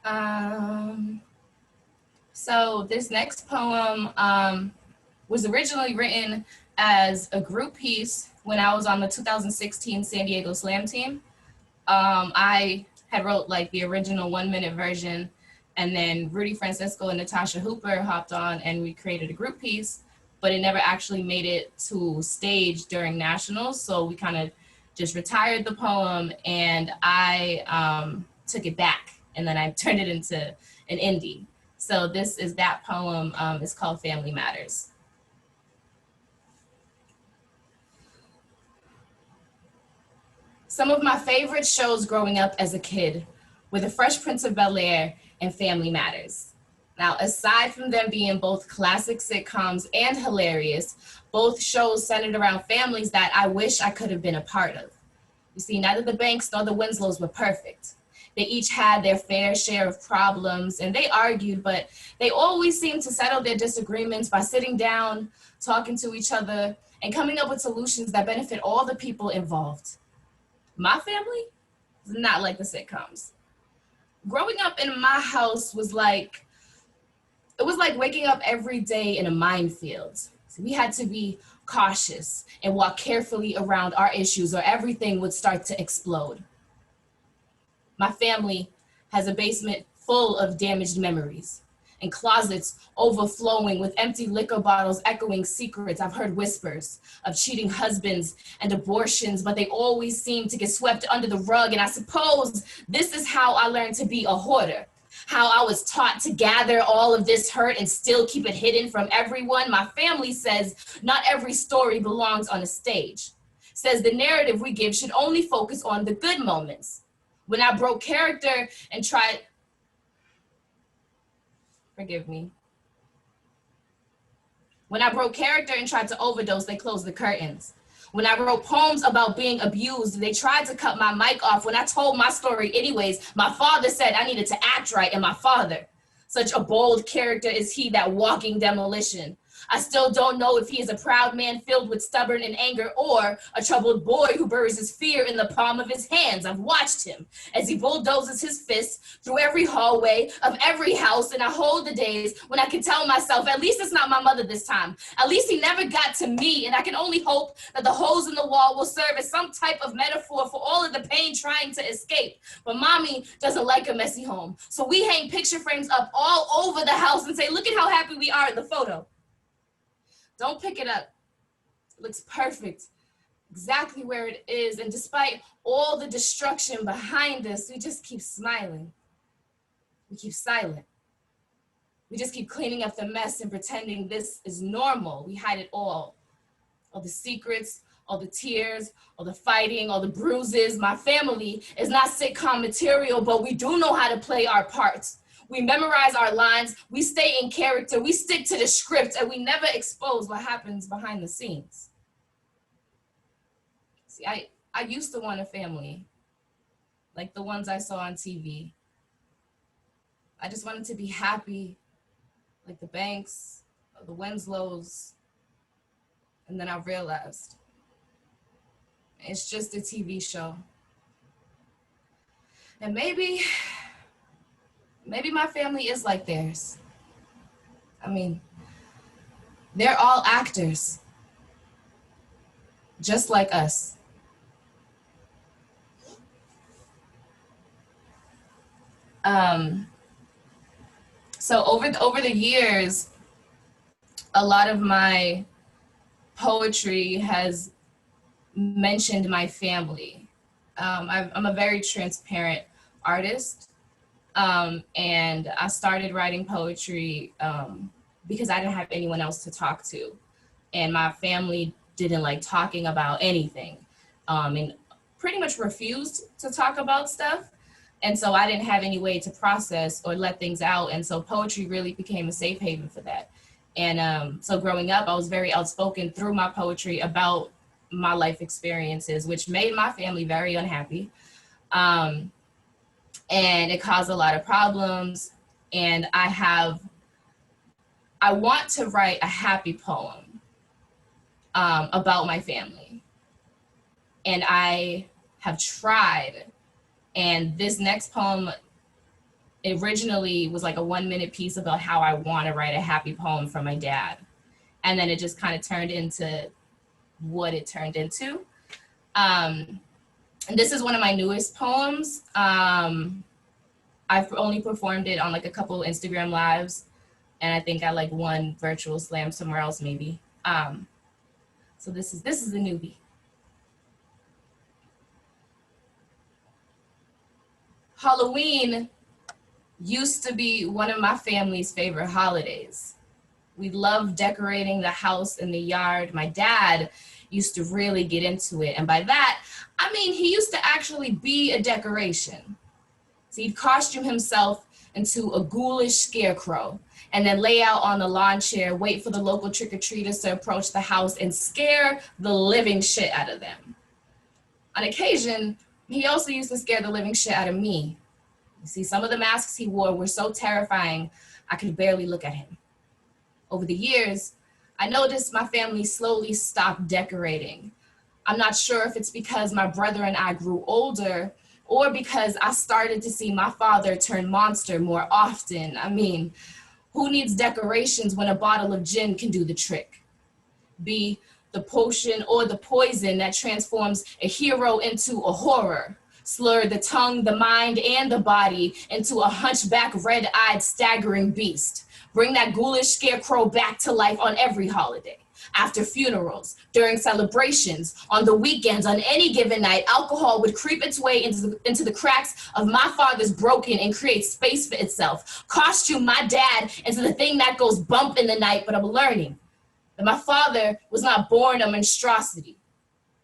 Um, so this next poem was originally written as a group piece when I was on the 2016 San Diego Slam team. I had wrote like the original 1 minute version, and then Rudy Francisco and Natasha Hooper hopped on and we created a group piece, but it never actually made it to stage during nationals. So we kind of just retired the poem, and I took it back, and then I turned it into an indie. So this is that poem. It's called Family Matters. Some of my favorite shows growing up as a kid were The Fresh Prince of Bel-Air and Family Matters. Now, aside from them being both classic sitcoms and hilarious, both shows centered around families that I wish I could have been a part of. You see, neither the Banks nor the Winslows were perfect. They each had their fair share of problems, and they argued, but they always seemed to settle their disagreements by sitting down, talking to each other, and coming up with solutions that benefit all the people involved. My family is not like the sitcoms. Growing up in my house was like, it was like waking up every day in a minefield. So we had to be cautious and walk carefully around our issues or everything would start to explode. My family has a basement full of damaged memories and closets overflowing with empty liquor bottles echoing secrets. I've heard whispers of cheating husbands and abortions, but they always seem to get swept under the rug. And I suppose this is how I learned to be a hoarder, how I was taught to gather all of this hurt and still keep it hidden from everyone. My family says not every story belongs on a stage, says the narrative we give should only focus on the good moments. When I broke character and tried, forgive me. When I broke character and tried to overdose, they closed the curtains. When I wrote poems about being abused, they tried to cut my mic off. When I told my story anyways, my father said I needed to act right, and my father, such a bold character is he, that walking demolition. I still don't know if he is a proud man filled with stubborn and anger or a troubled boy who buries his fear in the palm of his hands. I've watched him as he bulldozes his fists through every hallway of every house, and I hold the days when I can tell myself, at least it's not my mother this time. At least he never got to me, and I can only hope that the holes in the wall will serve as some type of metaphor for all of the pain trying to escape. But mommy doesn't like a messy home, so we hang picture frames up all over the house and say, look at how happy we are in the photo. Don't pick it up. It looks perfect, exactly where it is. And despite all the destruction behind us, we just keep smiling. We keep silent. We just keep cleaning up the mess and pretending this is normal. We hide it all the secrets, all the tears, all the fighting, all the bruises. My family is not sitcom material, but we do know how to play our parts. We memorize our lines, we stay in character, we stick to the script, and we never expose what happens behind the scenes. See, I used to want a family, like the ones I saw on TV. I just wanted to be happy, like the Banks, or the Winslows, and then I realized it's just a TV show. And maybe my family is like theirs. I mean, they're all actors, just like us. So over the years, a lot of my poetry has mentioned my family. I'm a very transparent artist. And I started writing poetry because I didn't have anyone else to talk to. And my family didn't like talking about anything and pretty much refused to talk about stuff. And so I didn't have any way to process or let things out. And so poetry really became a safe haven for that. And so growing up, I was very outspoken through my poetry about my life experiences, which made my family very unhappy. And it caused a lot of problems. And I want to write a happy poem about my family. And I have tried. And this next poem it originally was like a 1-minute piece about how I want to write a happy poem for my dad. And then it just kind of turned into what it turned into. And this is one of my newest poems. I've only performed it on like a couple Instagram lives, and I think I like one virtual slam somewhere else maybe. So this is the newbie. Halloween used to be one of my family's favorite holidays. We loved decorating the house and the yard. My dad used to really get into it. And by that, I mean, he used to actually be a decoration. So he'd costume himself into a ghoulish scarecrow and then lay out on the lawn chair, wait for the local trick-or-treaters to approach the house and scare the living shit out of them. On occasion, he also used to scare the living shit out of me. You see, some of the masks he wore were so terrifying, I could barely look at him. Over the years, I noticed my family slowly stopped decorating. I'm not sure if it's because my brother and I grew older or because I started to see my father turn monster more often. I mean, who needs decorations when a bottle of gin can do the trick? Be the potion or the poison that transforms a hero into a horror, slur the tongue, the mind, and the body into a hunchback, red-eyed, staggering beast. Bring that ghoulish scarecrow back to life on every holiday, after funerals, during celebrations, on the weekends, on any given night. Alcohol would creep its way into the cracks of my father's broken and create space for itself. Costume my dad into the thing that goes bump in the night, but I'm learning that my father was not born a monstrosity.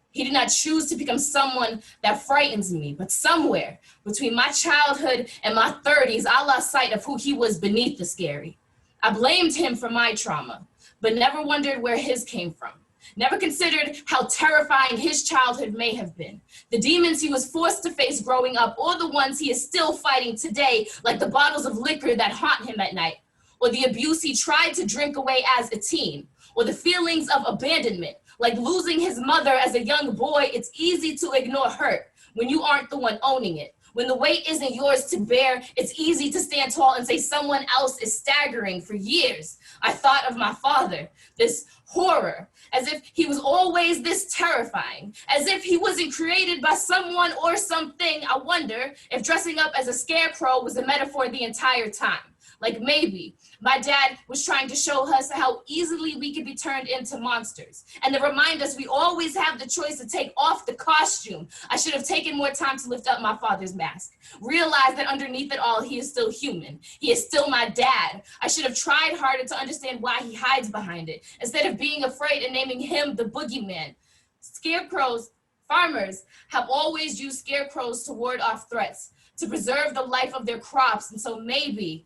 He did not choose to become someone that frightens me, but somewhere between my childhood and my 30s, I lost sight of who he was beneath the scary. I blamed him for my trauma, but never wondered where his came from. Never considered how terrifying his childhood may have been. The demons he was forced to face growing up, or the ones he is still fighting today, like the bottles of liquor that haunt him at night, or the abuse he tried to drink away as a teen, or the feelings of abandonment, like losing his mother as a young boy. It's easy to ignore hurt when you aren't the one owning it. When the weight isn't yours to bear, it's easy to stand tall and say someone else is staggering. For years, I thought of my father, this horror, as if he was always this terrifying, as if he wasn't created by someone or something. I wonder if dressing up as a scarecrow was a metaphor the entire time. Like maybe my dad was trying to show us how easily we could be turned into monsters, and to remind us we always have the choice to take off the costume. I should have taken more time to lift up my father's mask. Realize that underneath it all, he is still human. He is still my dad. I should have tried harder to understand why he hides behind it, instead of being afraid and naming him the boogeyman. Scarecrows, farmers have always used scarecrows to ward off threats, to preserve the life of their crops, and so maybe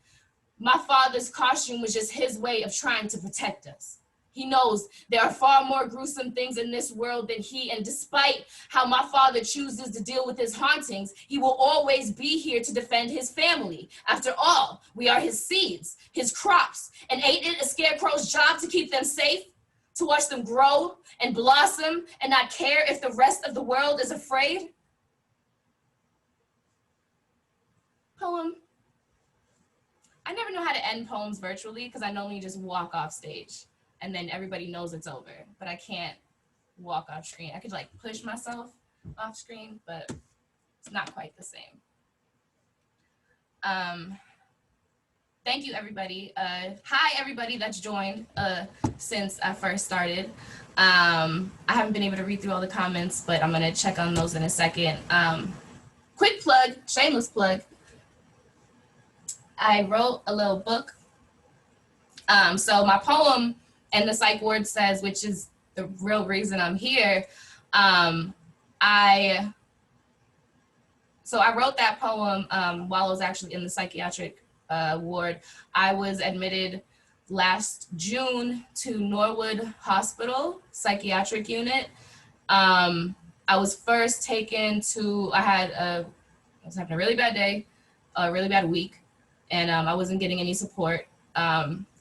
my father's costume was just his way of trying to protect us. He knows there are far more gruesome things in this world than he, and despite how my father chooses to deal with his hauntings, he will always be here to defend his family. After all, we are his seeds, his crops, and ain't it a scarecrow's job to keep them safe? To watch them grow and blossom and not care if the rest of the world is afraid? Poem. I never know how to end poems virtually because I normally just walk off stage and then everybody knows it's over, but I can't walk off screen. I could like push myself off screen, but it's not quite the same. Thank you, everybody. Hi, everybody that's joined since I first started. I haven't been able to read through all the comments, but I'm gonna check on those in a second. Quick plug, shameless plug. I wrote a little book. So my poem, And the Psych Ward Says, which is the real reason I'm here. I wrote that poem while I was actually in the psychiatric ward. I was admitted last June to Norwood Hospital psychiatric unit. I was first taken to, I was having a really bad day, a really bad week. And I wasn't getting any support.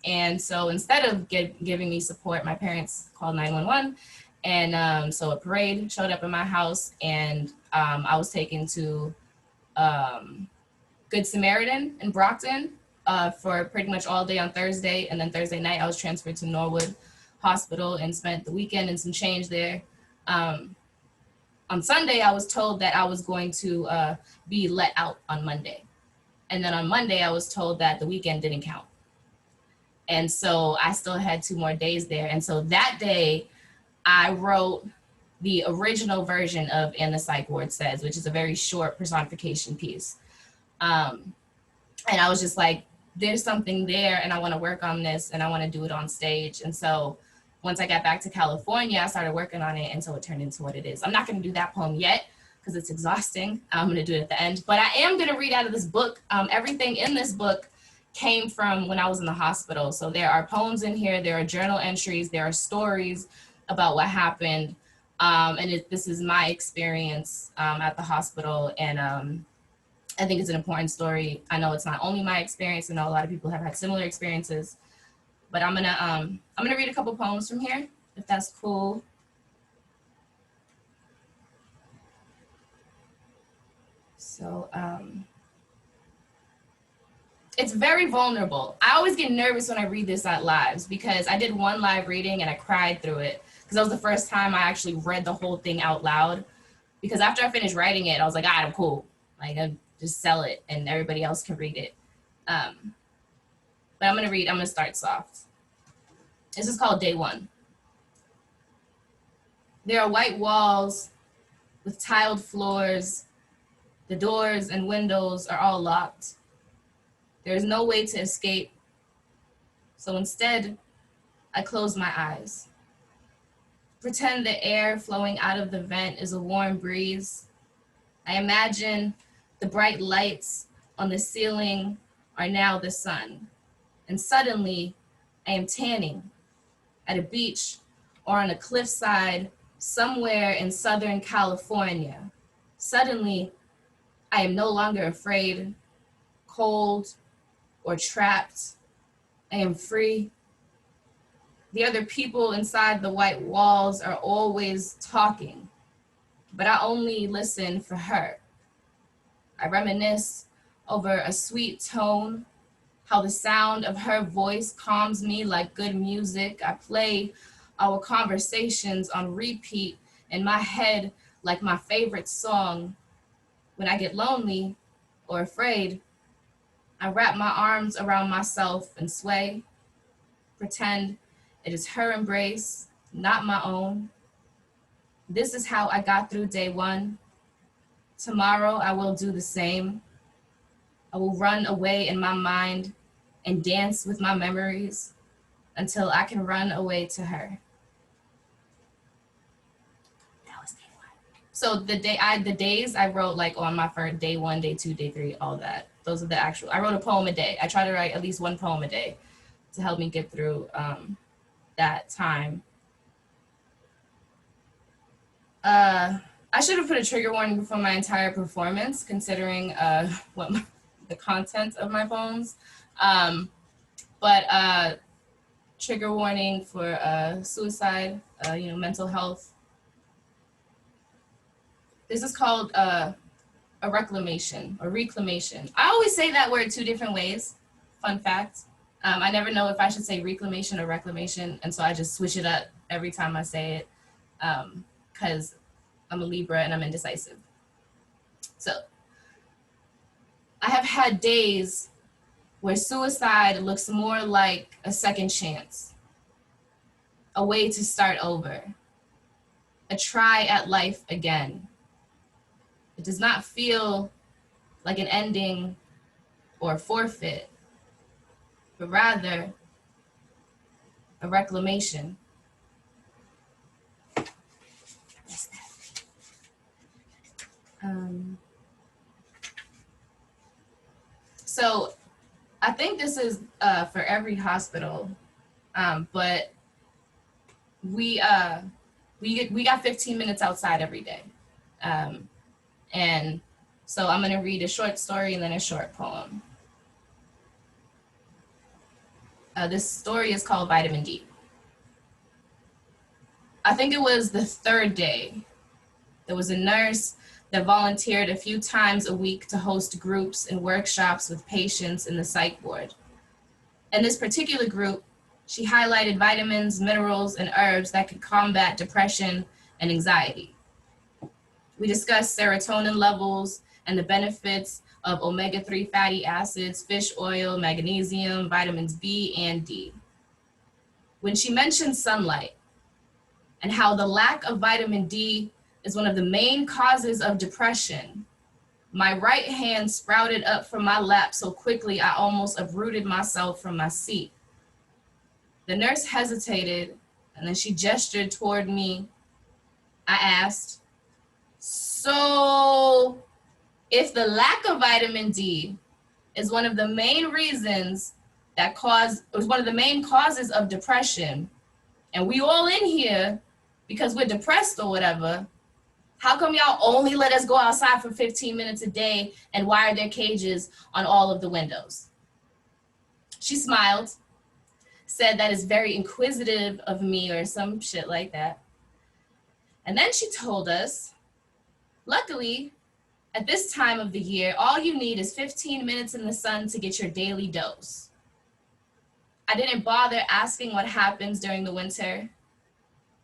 And so instead of giving me support, my parents called 911. And so a parade showed up in my house, and I was taken to Good Samaritan in Brockton for pretty much all day on Thursday. And then Thursday night, I was transferred to Norwood Hospital and spent the weekend and some change there. On Sunday, I was told that I was going to be let out on Monday. And then on Monday, I was told that the weekend didn't count. And so I still had 2 more days there. And so that day, I wrote the original version of And the Psych Ward Says, which is a very short personification piece. And I was just like, there's something there and I want to work on this and I want to do it on stage. And so once I got back to California, I started working on it, and so it turned into what it is. I'm not going to do that poem yet because it's exhausting. I'm going to do it at the end, but I am going to read out of this book. Everything in this book came from when I was in the hospital. So there are poems in here, there are journal entries, there are stories about what happened. This is my experience at the hospital, and I think it's an important story. I know it's not only my experience. I know a lot of people have had similar experiences. But I'm gonna read a couple poems from here, if that's cool. So it's very vulnerable. I always get nervous when I read this at lives because I did one live reading and I cried through it because that was the first time I actually read the whole thing out loud. Because after I finished writing it, I was like, all right, I'm cool. Like, I just sell it and everybody else can read it. But I'm gonna start soft. This is called Day One. There are white walls with tiled floors. The doors and windows are all locked. There is no way to escape. So instead, I close my eyes. Pretend the air flowing out of the vent is a warm breeze. I imagine the bright lights on the ceiling are now the sun. And suddenly, I am tanning at a beach or on a cliffside somewhere in Southern California. Suddenly, I am no longer afraid, cold, or trapped. I am free. The other people inside the white walls are always talking, but I only listen for her. I reminisce over a sweet tone, how the sound of her voice calms me like good music. I play our conversations on repeat in my head like my favorite song. When I get lonely or afraid, I wrap my arms around myself and sway, pretend it is her embrace, not my own. This is how I got through day one. Tomorrow I will do the same. I will run away in my mind and dance with my memories until I can run away to her. That was day one. So the days I wrote like on my first day 1, day 2, day 3, all that. Those are the actual, I wrote a poem a day. I try to write at least 1 poem a day to help me get through that time. I should have put a trigger warning before my entire performance, considering the content of my poems. But trigger warning for suicide, mental health. This is called a reclamation or reclamation. I always say that word 2 different ways. Fun fact. I never know if I should say reclamation or reclamation, and so I just switch it up every time I say it, because I'm a Libra and I'm indecisive. So I have had days where suicide looks more like a second chance, a way to start over, a try at life again. It does not feel like an ending or a forfeit, but rather a reclamation. So I think this is for every hospital, but we got 15 minutes outside every day. And so I'm gonna read a short story and then a short poem. This story is called Vitamin D. I think it was the 3rd day. There was a nurse that volunteered a few times a week to host groups and workshops with patients in the psych ward. In this particular group, she highlighted vitamins, minerals, and herbs that could combat depression and anxiety. We discussed serotonin levels and the benefits of omega-3 fatty acids, fish oil, magnesium, vitamins B and D. When she mentioned sunlight and how the lack of vitamin D is one of the main causes of depression, my right hand sprouted up from my lap so quickly I almost uprooted myself from my seat. The nurse hesitated, and then she gestured toward me. I asked, so if the lack of vitamin D is one of the main reasons one of the main causes of depression, and we all in here because we're depressed or whatever, how come y'all only let us go outside for 15 minutes a day and wire their cages on all of the windows? She smiled, said that is very inquisitive of me or some shit like that. And then she told us, luckily, at this time of the year, all you need is 15 minutes in the sun to get your daily dose. I didn't bother asking what happens during the winter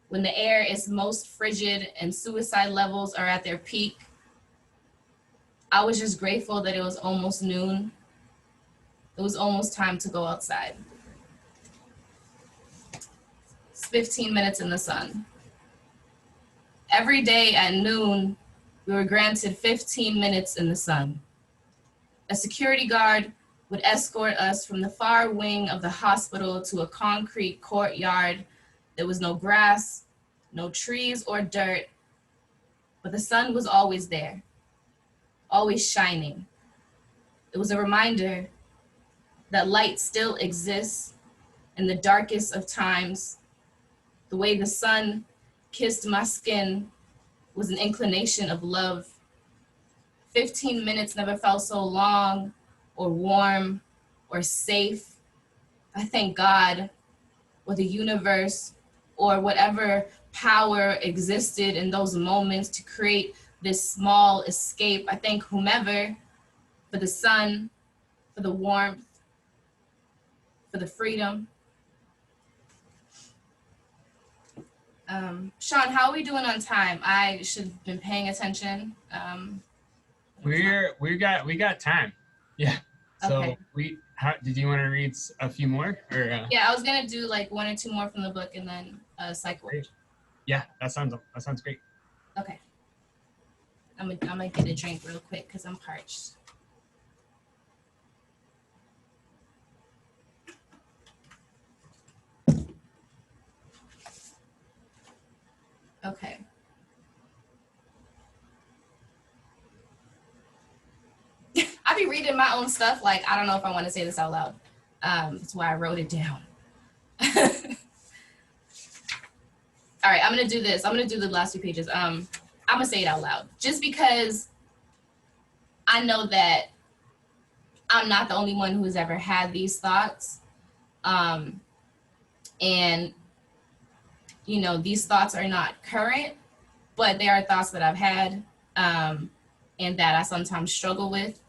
when the air is most frigid and suicide levels are at their peak. I was just grateful that it was almost noon. It was almost time to go outside. It's 15 minutes in the sun. Every day at noon, we were granted 15 minutes in the sun. A security guard would escort us from the far wing of the hospital to a concrete courtyard. There was no grass, no trees or dirt, but the sun was always there, always shining. It was a reminder that light still exists in the darkest of times. The way the sun kissed my skin was an inclination of love. 15 minutes never felt so long or warm or safe. I thank God or the universe or whatever power existed in those moments to create this small escape. I thank whomever for the sun, for the warmth, for the freedom. Sean, how are we doing on time? I should have been paying attention. We got time. Yeah. So okay. Did you want to read a few more or? Yeah, I was gonna do like one or two more from the book and then Psych Ward. Yeah, that sounds great. Okay. I'm gonna get a drink real quick because I'm parched. Okay. I be reading my own stuff. Like, I don't know if I want to say this out loud. That's why I wrote it down. All right, I'm going to do this. I'm going to do the last two pages. I'm going to say it out loud just because I know that I'm not the only one who's ever had these thoughts. And, you know, these thoughts are not current, but they are thoughts that I've had and that I sometimes struggle with.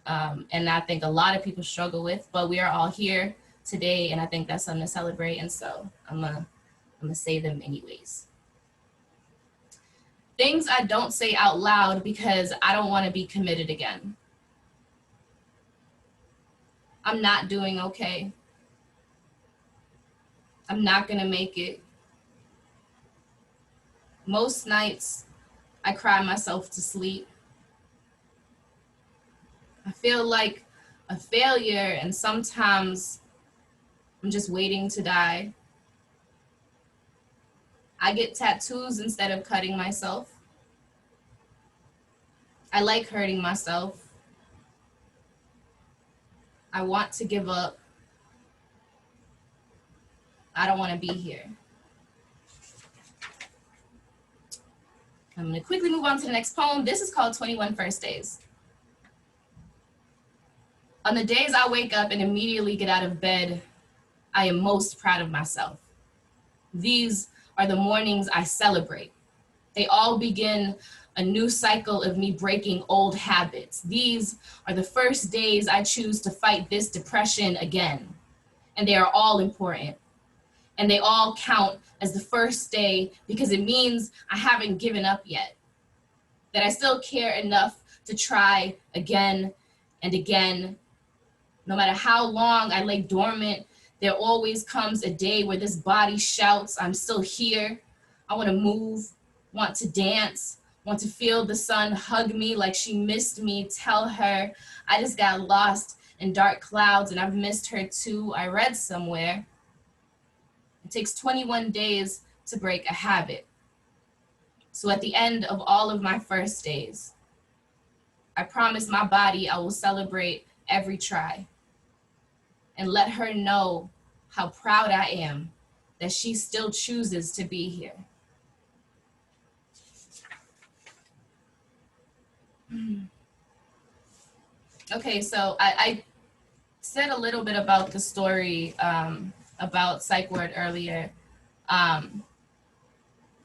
And I think a lot of people struggle with, but we are all here today, and I think that's something to celebrate, and so I'm gonna say them anyways. Things I don't say out loud because I don't want to be committed again. I'm not doing okay. I'm not gonna make it. Most nights, I cry myself to sleep. I feel like a failure, and sometimes I'm just waiting to die. I get tattoos instead of cutting myself. I like hurting myself. I want to give up. I don't want to be here. I'm going to quickly move on to the next poem. This is called 21 First Days. On the days I wake up and immediately get out of bed, I am most proud of myself. These are the mornings I celebrate. They all begin a new cycle of me breaking old habits. These are the first days I choose to fight this depression again. And they are all important. And they all count as the first day because it means I haven't given up yet. That I still care enough to try again and again. No matter how long I lay dormant, there always comes a day where this body shouts, I'm still here. I want to move, want to dance, want to feel the sun hug me like she missed me. Tell her I just got lost in dark clouds and I've missed her too. I read somewhere. It takes 21 days to break a habit. So at the end of all of my first days, I promise my body I will celebrate every try and let her know how proud I am that she still chooses to be here. Okay, so I said a little bit about the story about Psych Ward earlier.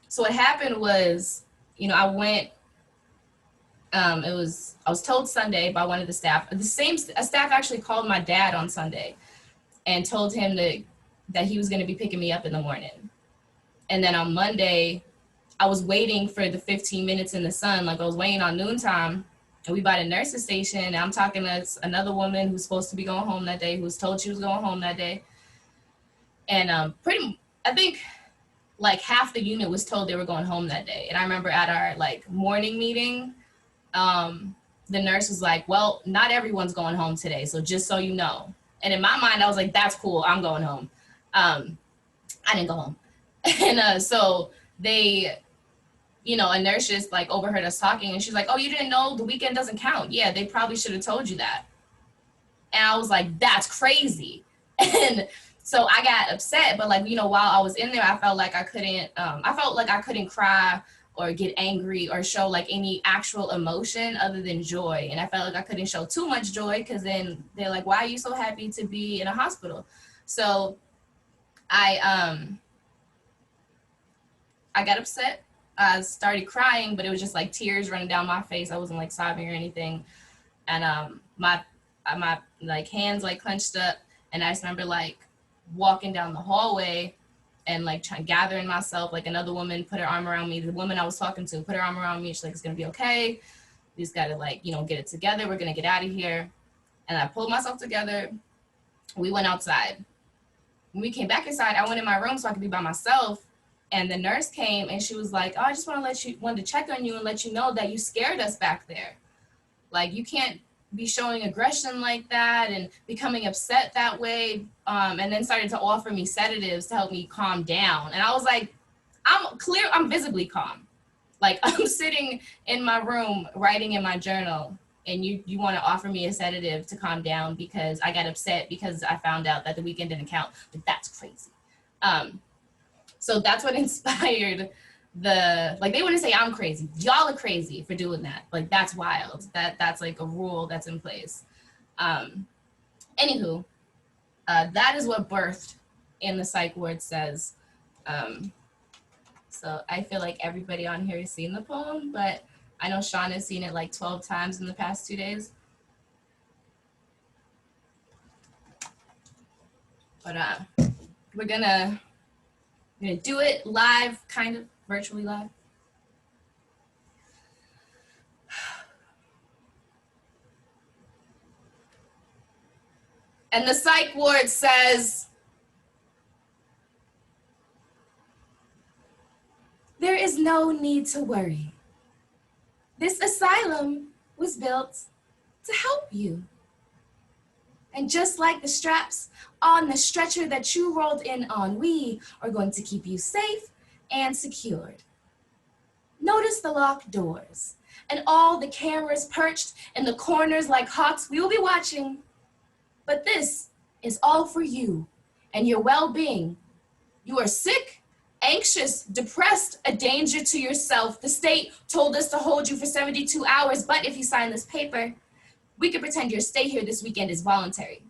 So what happened was, I went, I was told Sunday by one of the staff. A staff actually called my dad on Sunday and told him that he was going to be picking me up in the morning. And then on Monday, I was waiting for the 15 minutes in the sun, like I was waiting on noontime. And we by the nurse's station, and I'm talking to another woman who's supposed to be going home that day, who was told she was going home that day. And I think like half the unit was told they were going home that day. And I remember at our like morning meeting, the nurse was like, well, not everyone's going home today, so just so you know. And in my mind, I was like, that's cool, I'm going home. I didn't go home. And so they, a nurse just like overheard us talking, and she's like, oh, you didn't know the weekend doesn't count? Yeah, they probably should have told you that. And I was like, that's crazy. And so I got upset, but like, while I was in there, I felt like I couldn't cry or get angry or show like any actual emotion other than joy. And I felt like I couldn't show too much joy because then they're like, why are you so happy to be in a hospital? So I got upset. I started crying, but it was just like tears running down my face. I wasn't like sobbing or anything. And my like hands like clenched up, and I just remember like walking down the hallway and like gathering myself. Like another woman put her arm around me. The woman I was talking to put her arm around me. She's like, it's gonna be okay. We just gotta like, get it together. We're gonna get out of here. And I pulled myself together. We went outside. When we came back inside, I went in my room so I could be by myself. And the nurse came and she was like, oh, I just wanted to check on you and let you know that you scared us back there. Like, you can't be showing aggression like that and becoming upset that way. And then started to offer me sedatives to help me calm down. And I was like, I'm visibly calm. Like, I'm sitting in my room writing in my journal, and you want to offer me a sedative to calm down because I got upset because I found out that the weekend didn't count. Like, that's crazy. So that's what inspired they wouldn't say I'm crazy. Y'all are crazy for doing that. Like, that's wild. That's like a rule that's in place. Anywho, that is what birthed in the Psych Ward Says. So I feel like everybody on here has seen the poem, but I know Sean has seen it like 12 times in the past 2 days. But we're gonna do it live, kind of virtually live. And the Psych Ward says, there is no need to worry. This asylum was built to help you. And just like the straps on the stretcher that you rolled in on, we are going to keep you safe and secured. Notice the locked doors and all the cameras perched in the corners like hawks. We will be watching. But this is all for you and your well-being. You are sick, anxious, depressed, a danger to yourself. The state told us to hold you for 72 hours, but if you sign this paper, we can pretend your stay here this weekend is voluntary.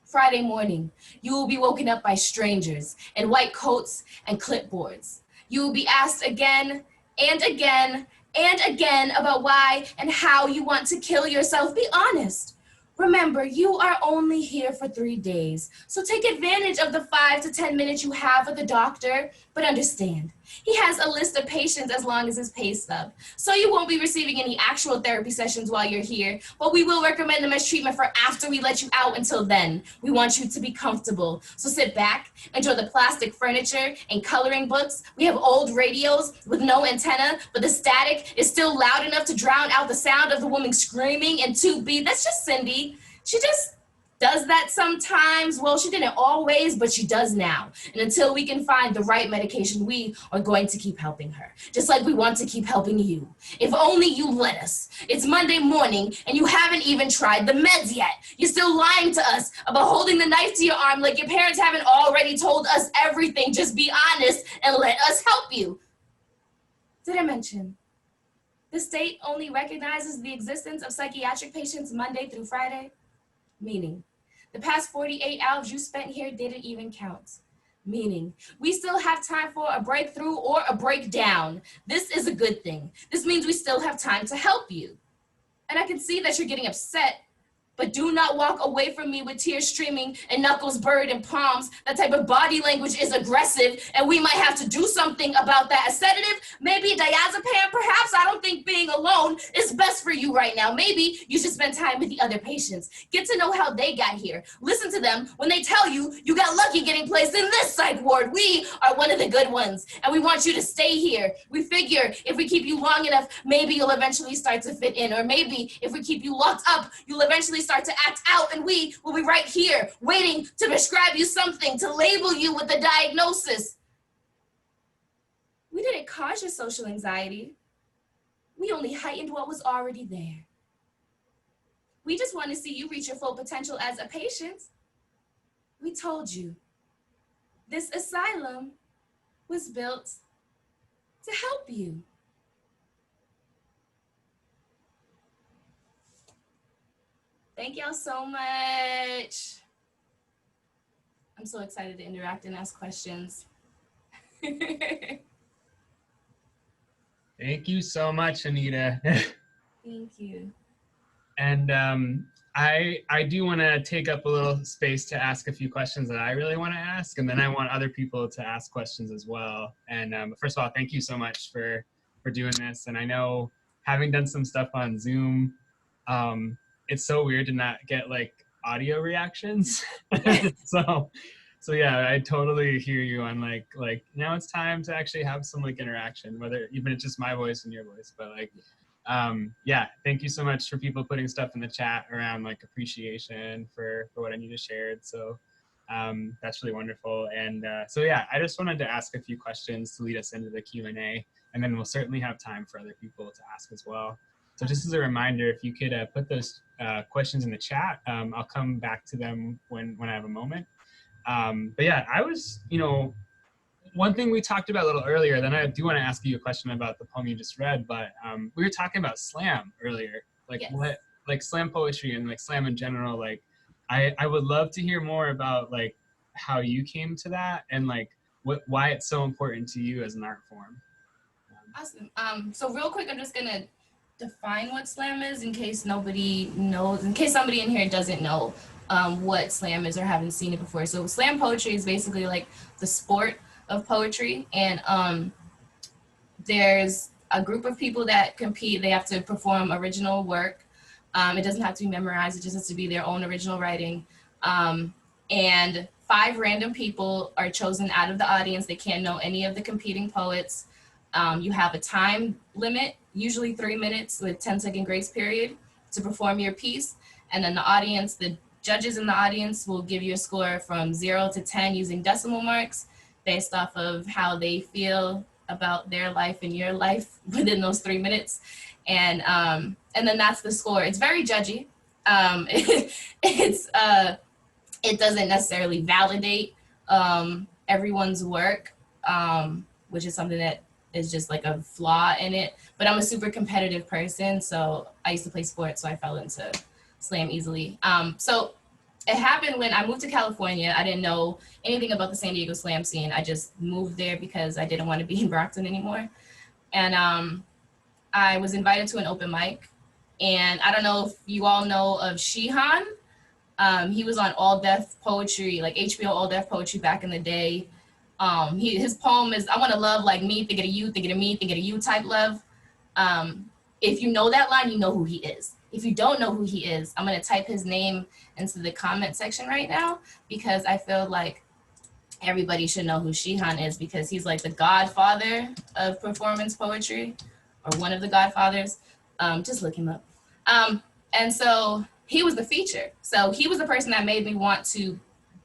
Friday morning, you will be woken up by strangers in white coats and clipboards. You will be asked again and again and again about why and how you want to kill yourself. Be honest. Remember, you are only here for 3 days, so take advantage of the 5 to 10 minutes you have with the doctor, but understand, he has a list of patients as long as his pay stub, so you won't be receiving any actual therapy sessions while you're here, but we will recommend them as treatment for after we let you out. Until then, we want you to be comfortable, so sit back, enjoy the plastic furniture and coloring books. We have old radios with no antenna, but the static is still loud enough to drown out the sound of the woman screaming in 2B. That's just Cindy. She just does that sometimes. Well, she didn't always, but she does now. And until we can find the right medication, we are going to keep helping her, just like we want to keep helping you. If only you let us. It's Monday morning, and you haven't even tried the meds yet. You're still lying to us about holding the knife to your arm like your parents haven't already told us everything. Just be honest and let us help you. Did I mention? The state only recognizes the existence of psychiatric patients Monday through Friday? Meaning, the past 48 hours you spent here didn't even count. Meaning, we still have time for a breakthrough or a breakdown. This is a good thing. This means we still have time to help you. And I can see that you're getting upset, but do not walk away from me with tears streaming and knuckles buried in palms. That type of body language is aggressive, and we might have to do something about that. A sedative, maybe diazepam, perhaps. I don't think being alone is best for you right now. Maybe you should spend time with the other patients. Get to know how they got here. Listen to them when they tell you you got lucky getting placed in this psych ward. We are one of the good ones, and we want you to stay here. We figure if we keep you long enough, maybe you'll eventually start to fit in, or maybe if we keep you locked up, you'll eventually start to act out, and we will be right here waiting to prescribe you something, to label you with the diagnosis. We didn't cause your social anxiety. We only heightened what was already there. We just want to see you reach your full potential as a patient. We told you, this asylum was built to help you. Thank y'all so much. I'm so excited to interact and ask questions. Thank you so much, Anita. Thank you. And I do want to take up a little space to ask a few questions that I really want to ask, and then I want other people to ask questions as well. And first of all, thank you so much for doing this. And I know, having done some stuff on Zoom, it's so weird to not get like audio reactions. So yeah, I totally hear you on like now it's time to actually have some like interaction, whether even it's just my voice and your voice. But like, yeah, thank you so much for people putting stuff in the chat around like appreciation for what Anita shared. So that's really wonderful. And so yeah, I just wanted to ask a few questions to lead us into the Q&A, and then we'll certainly have time for other people to ask as well. So just as a reminder, if you could put those questions in the chat, I'll come back to them when I have a moment. But yeah, I was, one thing we talked about a little earlier, then I do want to ask you a question about the poem you just read, but we were talking about slam earlier, like yes. What, like slam poetry and like slam in general, like I would love to hear more about like how you came to that and like why it's so important to you as an art form. Awesome. So real quick, I'm just gonna define what slam is in case nobody knows, in case somebody in here doesn't know what slam is or haven't seen it before. So slam poetry is basically like the sport of poetry, and there's a group of people that compete. They have to perform original work. It doesn't have to be memorized, it just has to be their own original writing. And 5 random people are chosen out of the audience. They can't know any of the competing poets. You have a time limit, usually 3 minutes with 10-second grace period to perform your piece. And then the audience, the judges in the audience will give you a score from 0 to 10 using decimal marks based off of how they feel about their life and your life within those 3 minutes. And then that's the score. It's very judgy. It doesn't necessarily validate everyone's work, which is something that is just like a flaw in it. But I'm a super competitive person, so I used to play sports, so I fell into slam easily. So it happened when I moved to California. I didn't know anything about the San Diego slam scene. I just moved there because I didn't want to be in Brockton anymore. And I was invited to an open mic, and I don't know if you all know of Shihan. He was on All Deaf Poetry, like HBO All Deaf Poetry back in the day. His poem is, I want to love like me, thinking of you, thinking of me, thinking of you type love. If you know that line, you know who he is. If you don't know who he is, I'm going to type his name into the comment section right now, because I feel like everybody should know who Shihan is, because he's like the godfather of performance poetry, or one of the godfathers. Just look him up. And so he was the feature. So he was the person that made me want to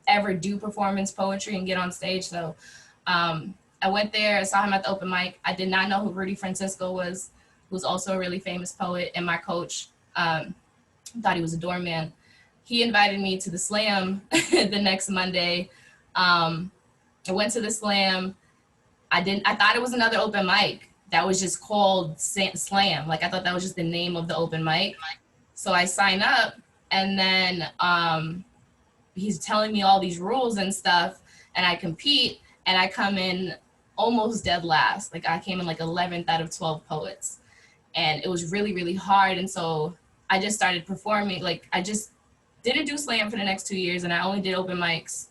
ever do performance poetry and get on stage. So I went there, I saw him at the open mic. I did not know who Rudy Francisco was, who's also a really famous poet, and my coach thought he was a doorman. He invited me to the slam the next Monday. I went to the slam. I thought it was another open mic that was just called slam. Like, I thought that was just the name of the open mic. So I sign up, and then he's telling me all these rules and stuff, and I compete, and I come in almost dead last. Like, I came in like 11th out of 12 poets, and it was really, really hard. And so I just started performing. Like, I just didn't do slam for the next 2 years, and I only did open mics.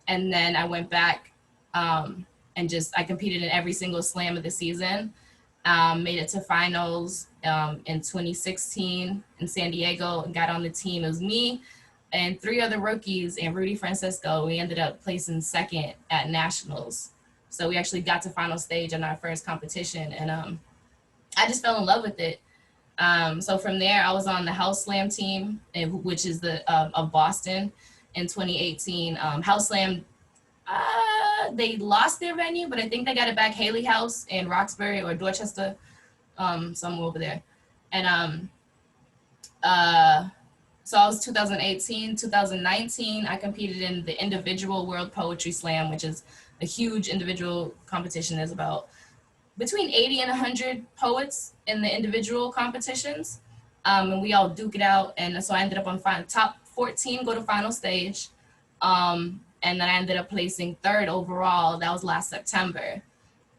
And then I went back and I competed in every single slam of the season. Made it to finals in 2016 in San Diego, and got on the team. It was me and 3 other rookies and Rudy Francisco. We ended up placing second at nationals. So we actually got to final stage in our first competition, and I just fell in love with it. So from there, I was on the House Slam team, which is of Boston in 2018. House Slam, they lost their venue, but I think they got it back. Haley House in Roxbury or Dorchester, somewhere over there. And so I was 2018, 2019, I competed in the individual World Poetry Slam, which is a huge individual competition. There's about between 80 and 100 poets in the individual competitions. And we all duke it out. And so I ended up on top 14, go to final stage. And then I ended up placing 3rd overall. That was last September.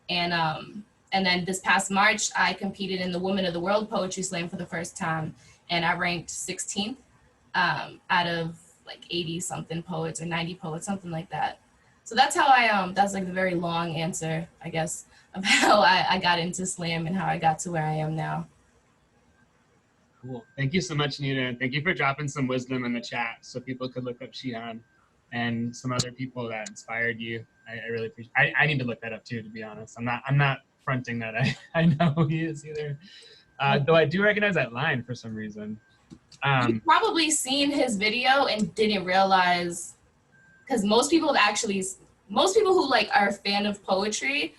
And then this past March, I competed in the Women of the World Poetry Slam for the first time. And I ranked 16th out of like 80 something poets or 90 poets, something like that. So that's how that's like the very long answer, I guess, of how I got into slam and how I got to where I am now. Cool. Thank you so much, Anita. And thank you for dropping some wisdom in the chat so people could look up Shihan and some other people that inspired you. I really appreciate it. I need to look that up too, to be honest. I'm not fronting that I know who he is either. Though I do recognize that line for some reason. You've probably seen his video and didn't realize, because most people who like are a fan of poetry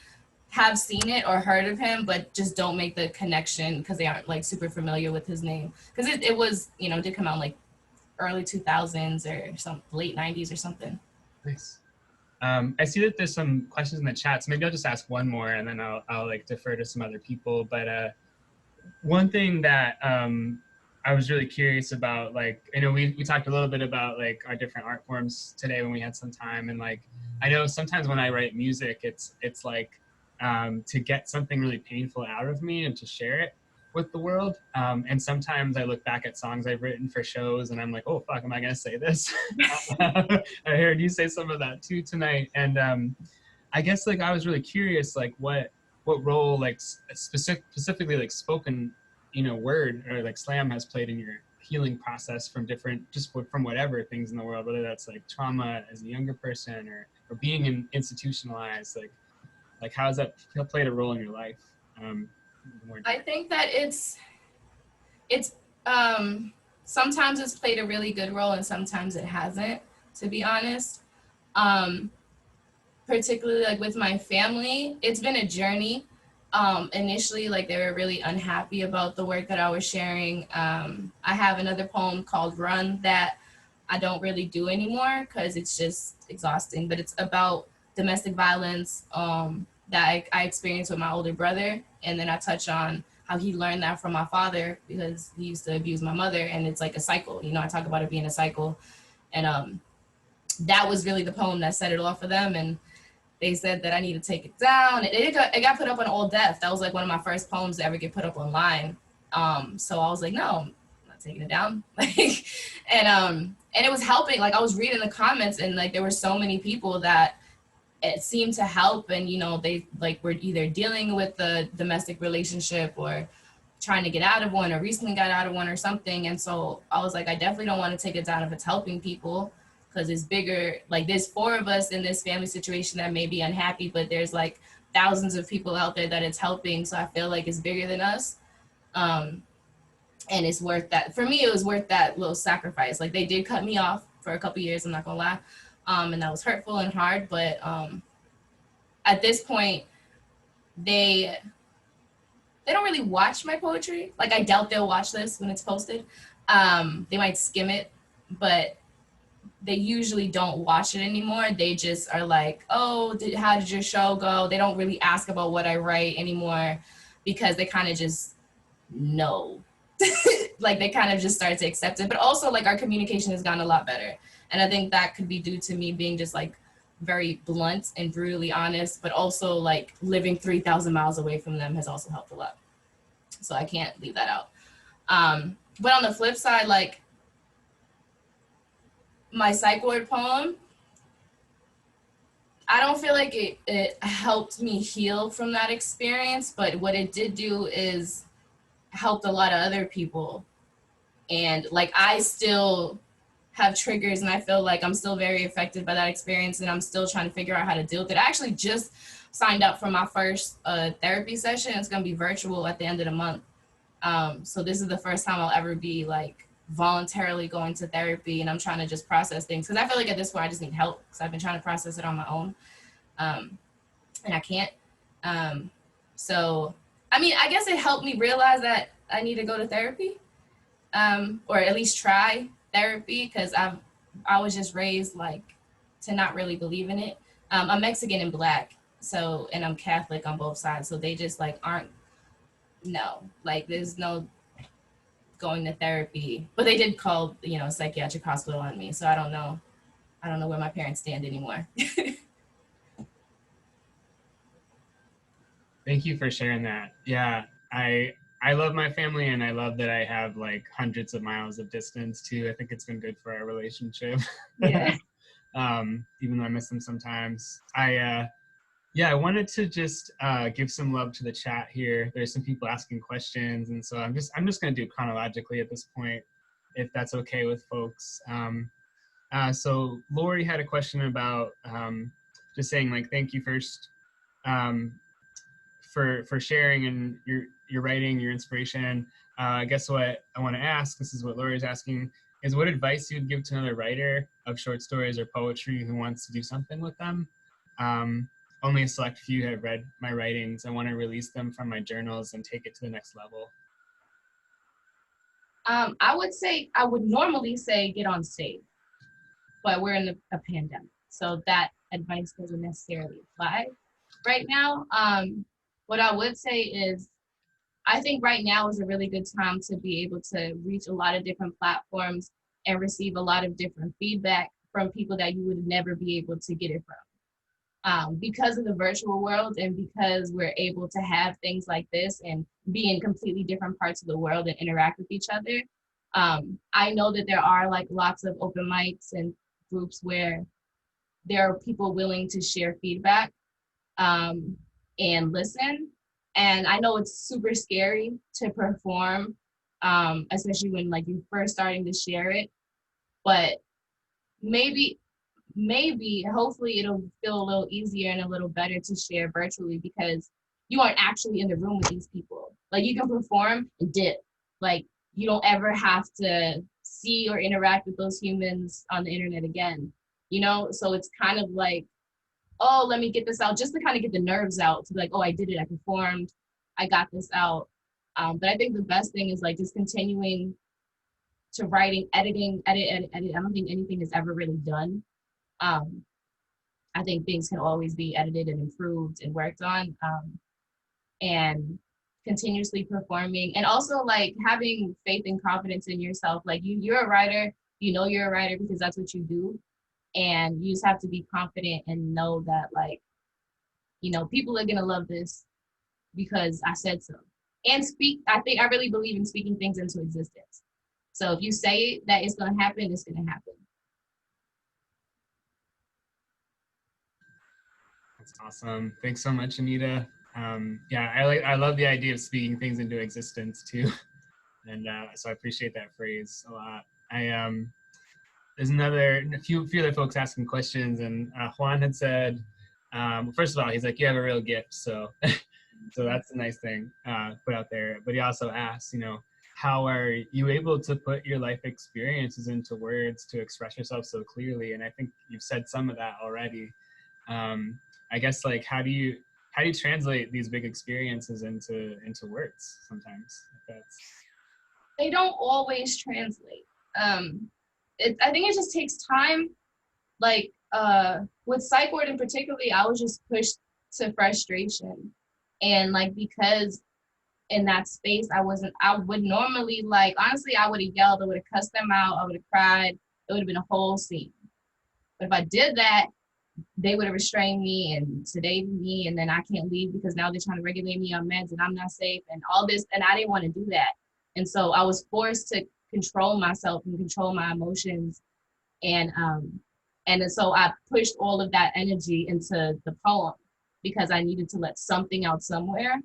have seen it or heard of him, but just don't make the connection because they aren't like super familiar with his name. Because it was, did come out like early 2000s or some late 90s or something. Nice. I see that there's some questions in the chat, so maybe I'll just ask one more and then I'll like defer to some other people. But one thing that I was really curious about, like, we talked a little bit about like our different art forms today when we had some time, and like I know sometimes when I write music, it's like to get something really painful out of me and to share it with the world. And sometimes I look back at songs I've written for shows and I'm like, oh fuck, am I gonna say this? I heard you say some of that too tonight. And I guess like I was really curious, like what role like specifically like spoken word or like slam has played in your healing process from from whatever things in the world, whether that's like trauma as a younger person or being institutionalized, like how has that played a role in your life? I think that it's sometimes it's played a really good role and sometimes it hasn't, to be honest. Particularly like with my family, it's been a journey. Initially, like they were really unhappy about the work that I was sharing. I have another poem called Run that I don't really do anymore because it's just exhausting, but it's about domestic violence that I experienced with my older brother. And then I touch on how he learned that from my father because he used to abuse my mother, and it's like a cycle. I talk about it being a cycle. And that was really the poem that set it off for them. And they said that I need to take it down. It got put up on Old Deaf. That was like one of my first poems to ever get put up online. So I was like, no, I'm not taking it down. And it was helping. Like I was reading the comments, and like there were so many people that it seemed to help, and they like were either dealing with the domestic relationship or trying to get out of one or recently got out of one or something. And so I was like, I definitely don't want to take it down if it's helping people, because it's bigger. Like there's 4 of us in this family situation that may be unhappy, but there's like thousands of people out there that it's helping. So I feel like it's bigger than us. And it's worth that. For me, it was worth that little sacrifice. Like they did cut me off for a couple years, I'm not gonna lie. And that was hurtful and hard, but at this point, they don't really watch my poetry. Like I doubt they'll watch this when it's posted. They might skim it, but they usually don't watch it anymore. They just are like, oh, how did your show go? They don't really ask about what I write anymore, because they kind of just know. Like they kind of just started to accept it. But also like our communication has gotten a lot better. And I think that could be due to me being just like very blunt and brutally honest, but also like living 3,000 miles away from them has also helped a lot. So I can't leave that out. But on the flip side, like my Psych Ward poem, I don't feel like it helped me heal from that experience, but what it did do is helped a lot of other people. And like I still have triggers, and I feel like I'm still very affected by that experience, and I'm still trying to figure out how to deal with it. I actually just signed up for my first therapy session. It's gonna be virtual at the end of the month. So this is the first time I'll ever be like voluntarily going to therapy, and I'm trying to just process things, because I feel like at this point I just need help, because I've been trying to process it on my own, and I can't. So I mean, I guess it helped me realize that I need to go to therapy, or at least try therapy, because I was just raised like to not really believe in it. I'm Mexican and Black, so, and I'm Catholic on both sides, so they just like like there's no going to therapy. But they did call, psychiatric hospital on me, so I don't know where my parents stand anymore. Thank you for sharing that. Yeah, I love my family, and I love that I have like hundreds of miles of distance too. I think it's been good for our relationship. Yeah. Even though I miss them sometimes. I wanted to just give some love to the chat here. There's some people asking questions, and so I'm just going to do chronologically at this point, if that's okay with folks. So Lori had a question about just saying like, thank you first for sharing and your writing, your inspiration. I guess what I want to ask, this is what Lori's asking, is what advice you'd give to another writer of short stories or poetry who wants to do something with them? Only a select few have read my writings. I want to release them from my journals and take it to the next level. I would normally say get on stage, but we're in a pandemic, so that advice doesn't necessarily apply right now. What I would say is, I think right now is a really good time to be able to reach a lot of different platforms and receive a lot of different feedback from people that you would never be able to get it from. Because of the virtual world, and because we're able to have things like this and be in completely different parts of the world and interact with each other. I know that there are like lots of open mics and groups where there are people willing to share feedback and listen. And I know it's super scary to perform, especially when like you're first starting to share it, but maybe, hopefully it'll feel a little easier and a little better to share virtually, because you aren't actually in the room with these people. Like you can perform and dip. Like you don't ever have to see or interact with those humans on the internet again, So it's kind of like, oh, let me get this out, just to kind of get the nerves out, to be like, oh, I did it, I performed, I got this out. But I think the best thing is like just continuing to writing, editing, edit. I don't think anything is ever really done. I think things can always be edited and improved and worked on, and continuously performing, and also like having faith and confidence in yourself. Like you're a writer, you're a writer because that's what you do. And you just have to be confident and know that like you know, people are gonna love this because I said so. And I really believe in speaking things into existence. So if you say that it's gonna happen, it's gonna happen. That's awesome. Thanks so much, Anita. Yeah, I love the idea of speaking things into existence too. And so I appreciate that phrase a lot. There's a few other folks asking questions, and Juan had said, first of all, he's like, you have a real gift, so so that's a nice thing put out there. But he also asked, you know, how are you able to put your life experiences into words to express yourself so clearly? And I think you've said some of that already. I guess, like, how do you translate these big experiences into words sometimes? They don't always translate. I think it just takes time. Like with Psych Ward in particularly, I was just pushed to frustration. And like, because in that space, I would normally, like, honestly, I would have yelled, I would have cussed them out, I would have cried. It would have been a whole scene. But if I did that, they would have restrained me and sedated me, and then I can't leave because now they're trying to regulate me on meds and I'm not safe and all this, and I didn't want to do that. And so I was forced to control myself and control my emotions. And so I pushed all of that energy into the poem because I needed to let something out somewhere.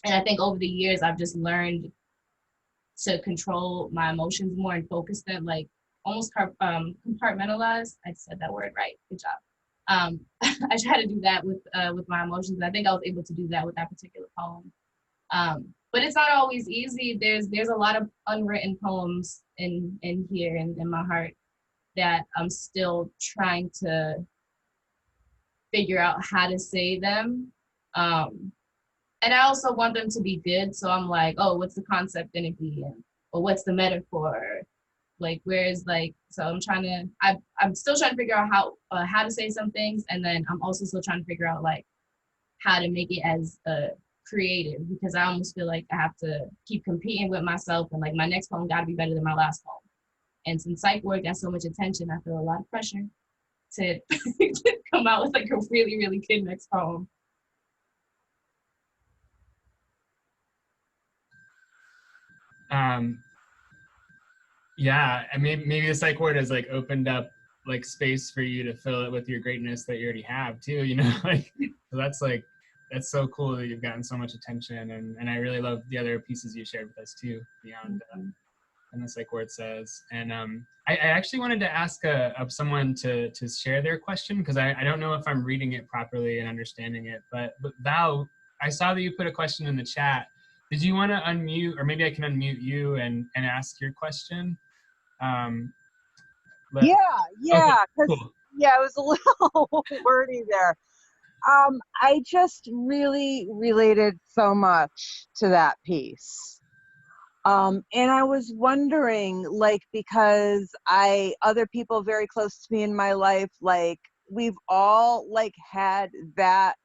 And I think over the years, I've just learned to control my emotions more and focus them, like almost compartmentalize. I said that word right. Good job. I try to do that with my emotions. I think I was able to do that with that particular poem. But it's not always easy. There's a lot of unwritten poems in here in my heart that I'm still trying to figure out how to say them. And I also want them to be good. So I'm like, oh, what's the concept gonna be? Or what's the metaphor? Like, where's, like, so I'm still trying to figure out how to say some things. And then I'm also still trying to figure out, like, how to make it as creative, because I almost feel like I have to keep competing with myself, and like my next poem got to be better than my last poem. And since Psych Ward got so much attention, I feel a lot of pressure to come out with like a really, really good next poem. Yeah, I mean, maybe the Psych Ward has like opened up like space for you to fill it with your greatness that you already have too, you know. Like, so that's so cool that you've gotten so much attention, and I really love the other pieces you shared with us too beyond and the Psych Ward Says. And I actually wanted to ask of someone to share their question, because I don't know if I'm reading it properly and understanding it, but Val, I saw that you put a question in the chat. Did you want to unmute, or maybe I can unmute you and ask your question? Yeah, okay, because cool. yeah, it was a little wordy there. I just really related so much to that piece. And I was wondering, like, because other people very close to me in my life, like, we've all like had that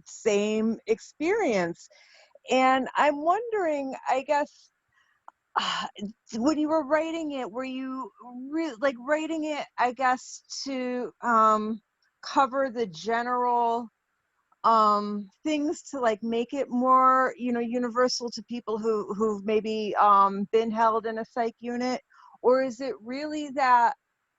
same experience. And I'm wondering, I guess, when you were writing it, were you like writing it, I guess, to cover the general things, to like make it more, you know, universal to people who've maybe been held in a psych unit? Or is it really that,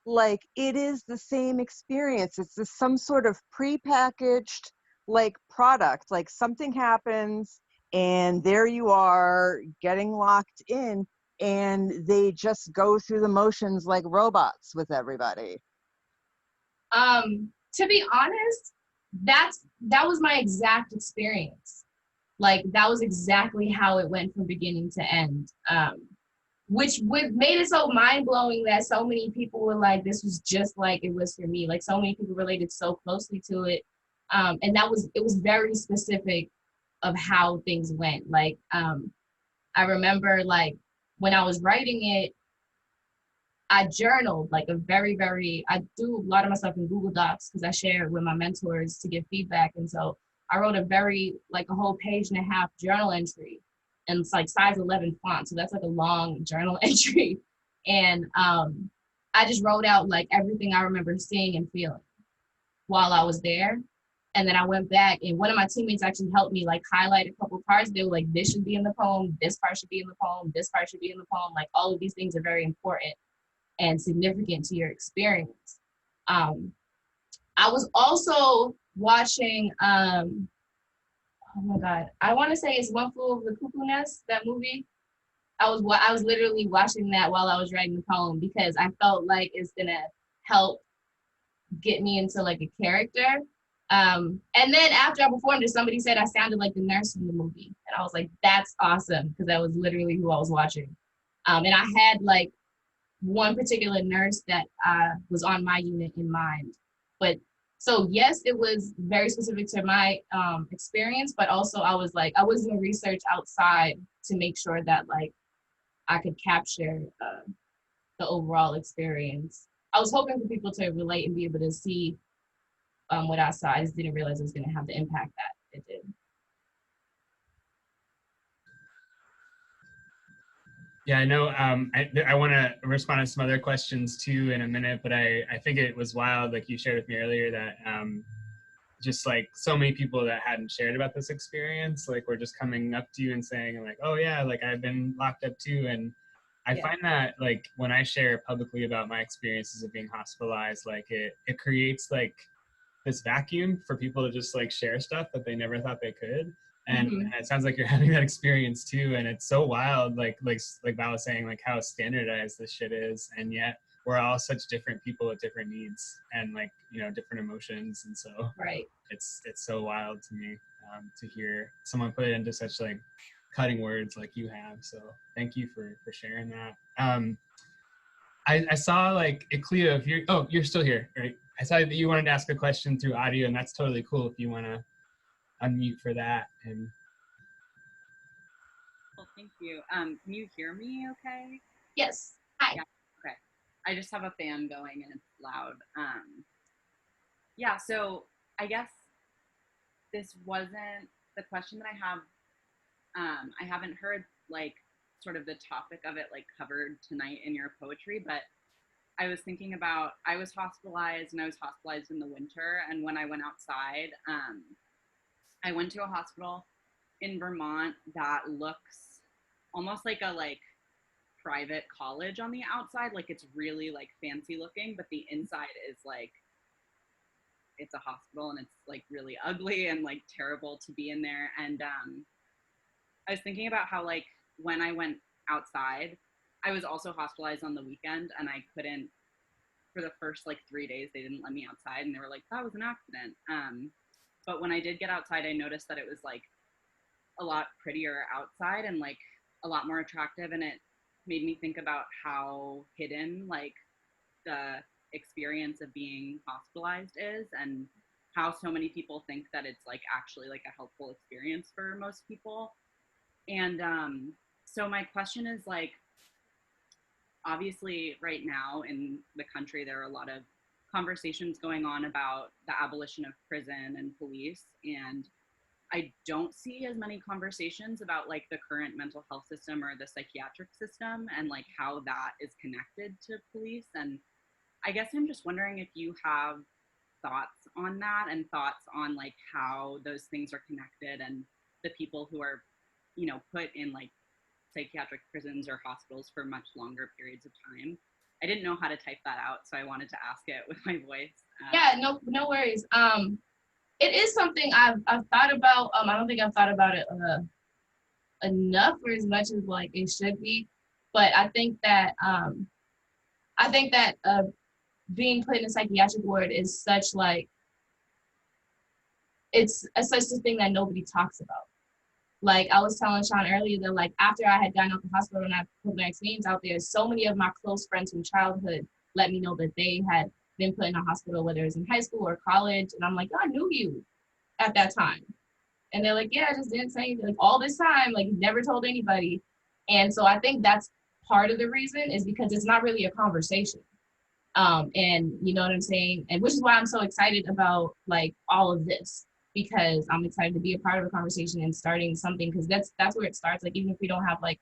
like, it is the same experience, it's some sort of prepackaged like product, like something happens and there you are getting locked in, and they just go through the motions like robots with everybody? To be honest, that was my exact experience. Like, that was exactly how it went from beginning to end. Which made it so mind-blowing that so many people were like, this was just like it was for me. Like, so many people related so closely to it. And it was very specific of how things went. Like, I remember, like, when I was writing it, I journaled like I do a lot of my stuff in Google Docs because I share it with my mentors to give feedback. And so I wrote a whole page and a half journal entry, and it's like size 11 font. So that's like a long journal entry. And I just wrote out like everything I remember seeing and feeling while I was there. And then I went back, and one of my teammates actually helped me like highlight a couple parts. They were like, this should be in the poem, this part should be in the poem, this part should be in the poem. Like all of these things are very important and significant to your experience. I was also watching, oh my God, I want to say it's One Flew Over the Cuckoo Nest, that movie. I was literally watching that while I was writing the poem because I felt like it's gonna help get me into like a character. And then after I performed it, somebody said I sounded like the nurse in the movie. And I was like, that's awesome, because that was literally who I was watching. And I had like one particular nurse that was on my unit in mind. But so yes, it was very specific to my experience, but also I was doing research outside to make sure that like I could capture the overall experience. I was hoping for people to relate and be able to see what I saw. I just didn't realize it was going to have the impact that it did. Yeah, I know. I want to respond to some other questions too in a minute, but I think it was wild, like you shared with me earlier, that just like so many people that hadn't shared about this experience, like were just coming up to you and saying like, oh yeah, like I've been locked up too. And I find that like when I share publicly about my experiences of being hospitalized, like it creates like this vacuum for people to just like share stuff that they never thought they could. And it sounds like you're having that experience too. And it's so wild, like Val was saying, like how standardized this shit is. And yet we're all such different people with different needs and like, you know, different emotions. And so it's so wild to me to hear someone put it into such like cutting words like you have. So thank you for sharing that. I saw like Cleo, if you're still here, right? I saw that you wanted to ask a question through audio, and that's totally cool if you want to unmute for that. And well, thank you. Can you hear me okay? Yes. Hi. Yeah. Okay. I just have a fan going and it's loud. Yeah, so I guess this wasn't the question that I have. I haven't heard like sort of the topic of it like covered tonight in your poetry, but I was thinking about, I was hospitalized in the winter. And when I went outside, I went to a hospital in Vermont that looks almost like a like private college on the outside. Like it's really like fancy looking, but the inside is like, it's a hospital and it's like really ugly and like terrible to be in there. And I was thinking about how like when I went outside, I was also hospitalized on the weekend and I couldn't, for the first like 3 days, they didn't let me outside and they were like, that was an accident. But when I did get outside, I noticed that it was like a lot prettier outside and like a lot more attractive. And it made me think about how hidden like the experience of being hospitalized is and how so many people think that it's like actually like a helpful experience for most people. And so my question is like, obviously right now in the country, there are a lot of conversations going on about the abolition of prison and police. And I don't see as many conversations about like the current mental health system or the psychiatric system and like how that is connected to police. And I guess I'm just wondering if you have thoughts on that and thoughts on like how those things are connected and the people who are, you know, put in like psychiatric prisons or hospitals for much longer periods of time. I didn't know how to type that out, so I wanted to ask it with my voice. Yeah, no worries. It is something I've thought about. I don't think I've thought about it enough or as much as like it should be, but I think that being put in a psychiatric ward is such like such a thing that nobody talks about. Like I was telling Sean earlier that like after I had gotten out the hospital and I put my names out there, so many of my close friends from childhood let me know that they had been put in a hospital, whether it was in high school or college. And I'm like, I knew you at that time. And they're like, yeah, I just didn't say anything. Like all this time, like never told anybody. And so I think that's part of the reason is because it's not really a conversation. And you know what I'm saying? And which is why I'm so excited about like all of this, because I'm excited to be a part of a conversation and starting something, because that's where it starts. Like even if we don't have like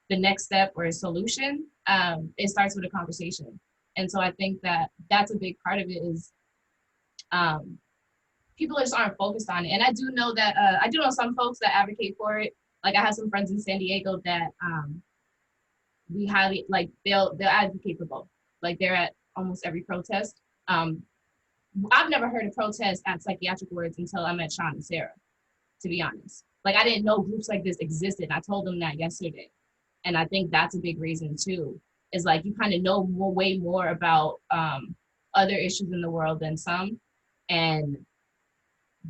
the next step or a solution, it starts with a conversation. And so I think that that's a big part of it is people just aren't focused on it. And I do know that, I do know some folks that advocate for it. Like I have some friends in San Diego that we highly, like they'll advocate for both. Like they're at almost every protest. I've never heard of protest at psychiatric wards until I met Sean and Sarah, to be honest. Like I didn't know groups like this existed. I told them that yesterday. And I think that's a big reason too, is like you kind of know way more about other issues in the world than some. And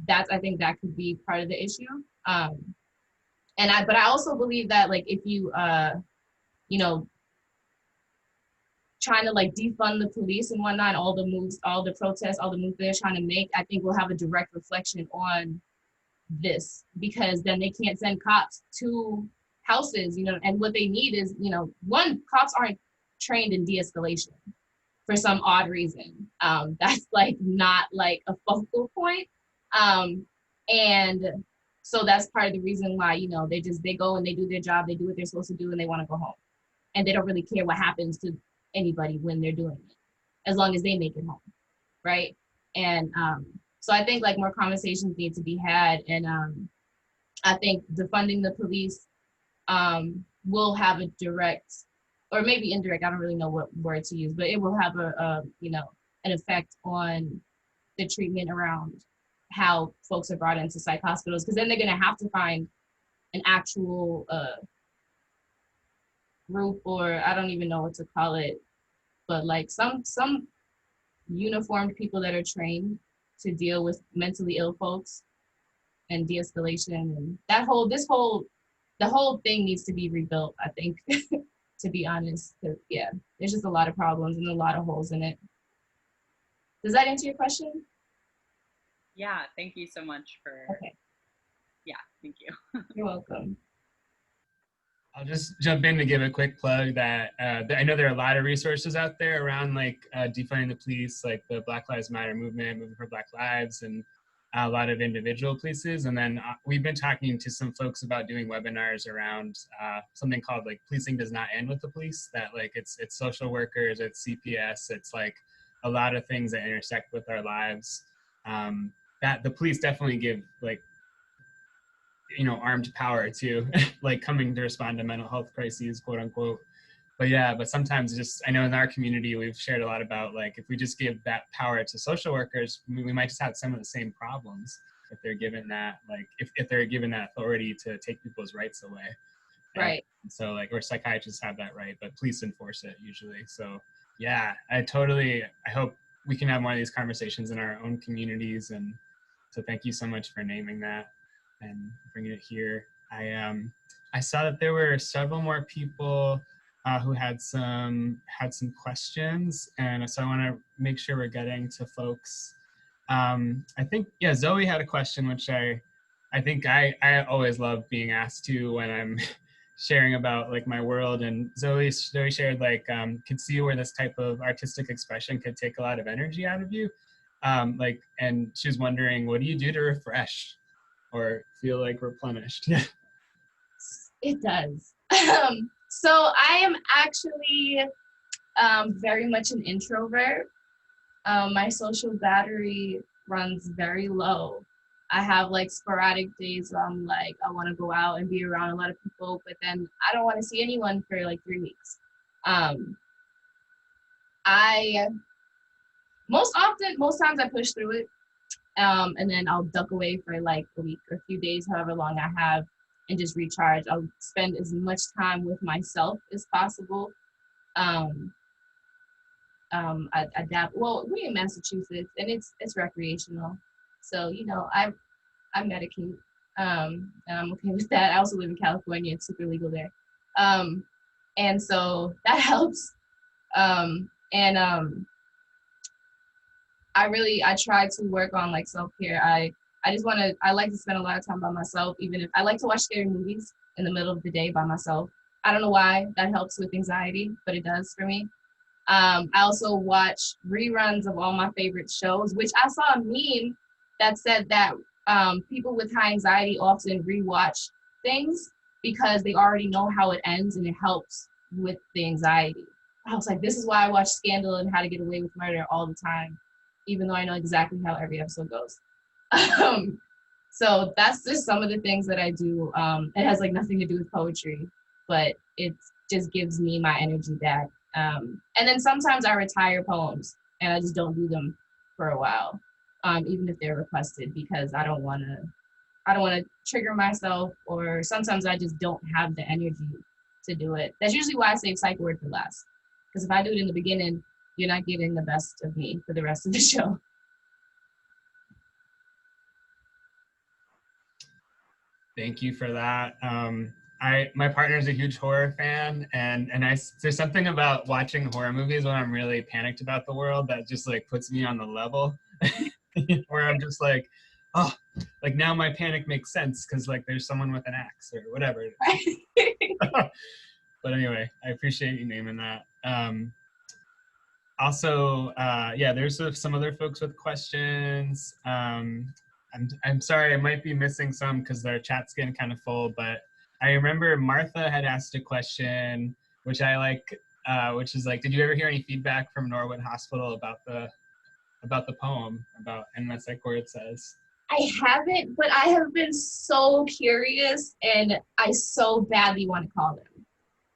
I think that could be part of the issue. But I also believe that like if you, you know, trying to like defund the police and whatnot, all the moves, all the protests, all the moves they're trying to make, I think will have a direct reflection on this, because then they can't send cops to houses, you know, and what they need is, you know, one, cops aren't trained in de-escalation for some odd reason. That's like not like a focal point. And so that's part of the reason why, you know, they go and they do their job, they do what they're supposed to do, and they want to go home. And they don't really care what happens to anybody when they're doing it, as long as they make it home, right? And so I think like more conversations need to be had, and I think defunding the police will have a direct, or maybe indirect, I don't really know what word to use, but it will have a you know, an effect on the treatment around how folks are brought into psych hospitals, because then they're gonna have to find an actual group, or I don't even know what to call it, but like some uniformed people that are trained to deal with mentally ill folks and de-escalation, and the whole thing needs to be rebuilt, I think, to be honest. Yeah, there's just a lot of problems and a lot of holes in it. Does that answer your question? Yeah, thank you so much for, okay. Yeah, thank you. You're welcome. I'll just jump in to give a quick plug that I know there are a lot of resources out there around like defunding the police, like the Black Lives Matter movement, Moving for Black Lives, and a lot of individual polices. And then we've been talking to some folks about doing webinars around something called like Policing Does Not End with the Police, that like it's social workers, it's CPS, it's like a lot of things that intersect with our lives. That the police definitely give like, you know, armed power to like coming to respond to mental health crises, quote unquote. But yeah, but sometimes just, I know in our community, we've shared a lot about like, if we just give that power to social workers, we might just have some of the same problems if they're given that, like, if they're given that authority to take people's rights away. Right. And so like, or psychiatrists have that right, but police enforce it usually. So yeah, I hope we can have one of these conversations in our own communities. And so thank you so much for naming that and bringing it here. I saw that there were several more people who had some questions, and so I want to make sure we're getting to folks. I think, yeah, Zoe had a question, which I think I always love being asked to when I'm sharing about like my world. And Zoe shared like could see where this type of artistic expression could take a lot of energy out of you. Like, and she was wondering, what do you do to refresh or feel like replenished? Yeah. It does. So I am actually very much an introvert. My social battery runs very low. I have like sporadic days where I'm like, I want to go out and be around a lot of people, but then I don't want to see anyone for like 3 weeks. Most times I push through it. And then I'll duck away for like a week or a few days, however long I have, and just recharge. I'll spend as much time with myself as possible. I dabble. Well, we're in Massachusetts, and it's recreational, so you know I medicate, and I'm okay with that. I also live in California; it's super legal there, and so that helps. I try to work on like self-care. I like to spend a lot of time by myself, even if I like to watch scary movies in the middle of the day by myself. I don't know why that helps with anxiety, but it does for me. I also watch reruns of all my favorite shows, which I saw a meme that said that people with high anxiety often rewatch things because they already know how it ends and it helps with the anxiety. I was like, this is why I watch Scandal and How to Get Away with Murder all the time, even though I know exactly how every episode goes. So that's just some of the things that I do. It has like nothing to do with poetry, but it just gives me my energy back. And then sometimes I retire poems and I just don't do them for a while, even if they're requested, because I don't want to trigger myself, or sometimes I just don't have the energy to do it. That's usually why I save Psych Word for last, because if I do it in the beginning, you're not getting the best of me for the rest of the show. Thank you for that. My partner's a huge horror fan, and there's something about watching horror movies when I'm really panicked about the world that just like puts me on the level where I'm just like, oh, like now my panic makes sense because like there's someone with an axe or whatever. But anyway, I appreciate you naming that. Also, yeah, there's some other folks with questions. I'm sorry, I might be missing some because their chat's getting kind of full, but I remember Martha had asked a question, which I like, which is like, did you ever hear any feedback from Norwood Hospital about the poem and my Psych Ward Says? I haven't, but I have been so curious, and I so badly want to call them,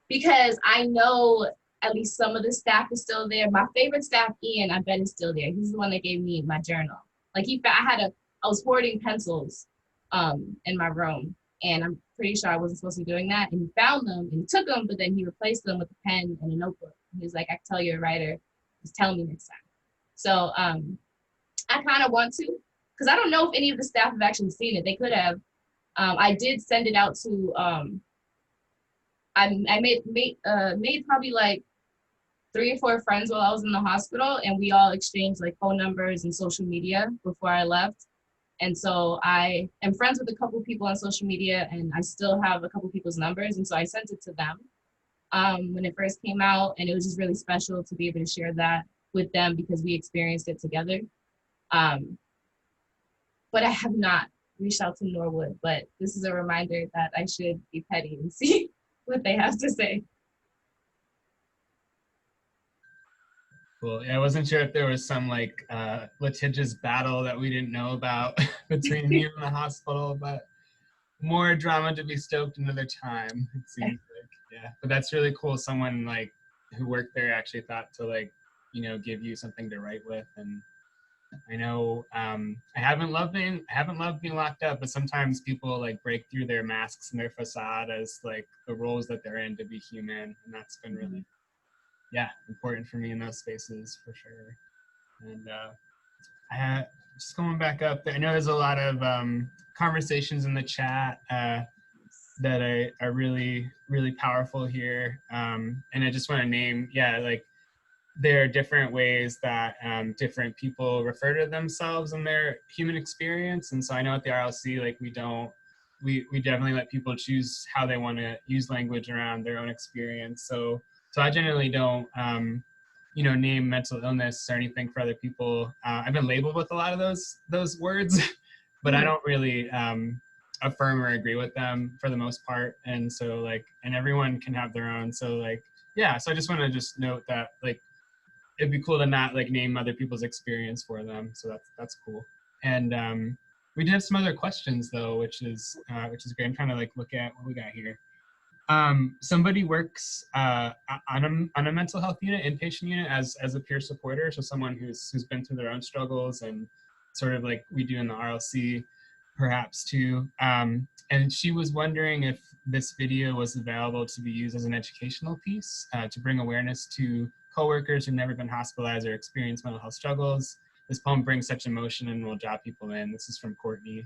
because I know at least some of the staff is still there. My favorite staff, Ian, I bet is still there. He's the one that gave me my journal. Like I was hoarding pencils in my room, and I'm pretty sure I wasn't supposed to be doing that. And he found them and he took them, but then he replaced them with a pen and a notebook. And he was like, I can tell you're a writer. Just tell me next time. So I kind of want to, because I don't know if any of the staff have actually seen it. They could have. I did send it out to, I made probably like 3 or 4 friends while I was in the hospital, and we all exchanged like phone numbers and social media before I left. And so I am friends with a couple people on social media, and I still have a couple people's numbers. And so I sent it to them when it first came out, and it was just really special to be able to share that with them because we experienced it together. But I have not reached out to Norwood, but this is a reminder that I should be petty and see what they have to say. Cool. Yeah, I wasn't sure if there was some like litigious battle that we didn't know about between you and the hospital, but more drama to be stoked another time, it seems like. Yeah, but that's really cool. Someone like who worked there actually thought to like, give you something to write with. And I know I haven't loved being locked up, but sometimes people like break through their masks and their facade as like the roles that they're in to be human, and that's been really important for me in those spaces for sure. And just going back up, I know there's a lot of conversations in the chat that are really, really powerful here. And I just want to name, like there are different ways that different people refer to themselves in their human experience. And so I know at the RLC, like we definitely let people choose how they want to use language around their own experience. So I generally don't, name mental illness or anything for other people. I've been labeled with a lot of those words, but I don't really affirm or agree with them for the most part. And so and everyone can have their own. So so I just want to just note that it'd be cool to not name other people's experience for them. So that's cool. And we did have some other questions though, which is great. I'm trying to look at what we got here. Somebody works on a mental health unit, inpatient unit, as a peer supporter. So someone who's been through their own struggles, and sort of like we do in the RLC, perhaps too. And she was wondering if this video was available to be used as an educational piece to bring awareness to coworkers who've never been hospitalized or experienced mental health struggles. This poem brings such emotion and will draw people in. This is from Courtney.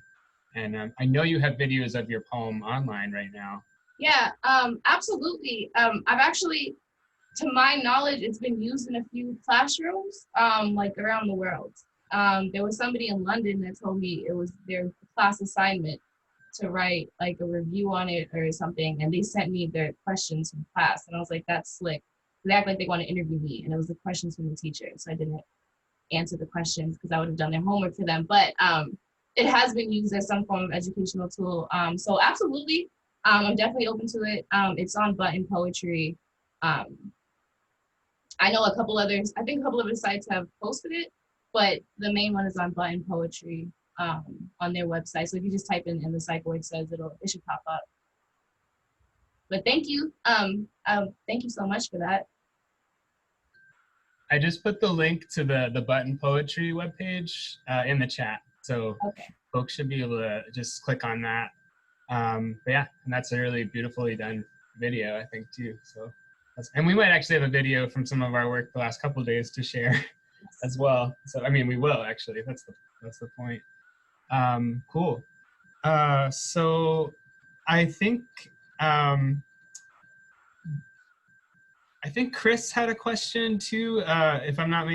And I know you have videos of your poem online right now. Yeah, absolutely. I've actually, to my knowledge, it's been used in a few classrooms, around the world. There was somebody in London that told me it was their class assignment to write a review on it or something, and they sent me their questions from class, and I was like, that's slick. They act like they want to interview me, and it was the questions from the teacher, so I didn't answer the questions because I would have done their homework for them. But it has been used as some form of educational tool. So absolutely. I'm definitely open to it. It's on Button Poetry. I know a couple other sites have posted it, but the main one is on Button Poetry. on their website. So if you just type in the Psych Ward Says, it should pop up. But thank you. Thank you so much for that. I just put the link to the Button Poetry webpage in the chat. So Okay. folks should be able to just click on that. But yeah, and that's a really beautifully done video, I think, too. So, and we might actually have a video from some of our work the last couple of days to share as well. So, I mean, we will actually. That's the point. Cool. So, I think Chris had a question too. If I'm not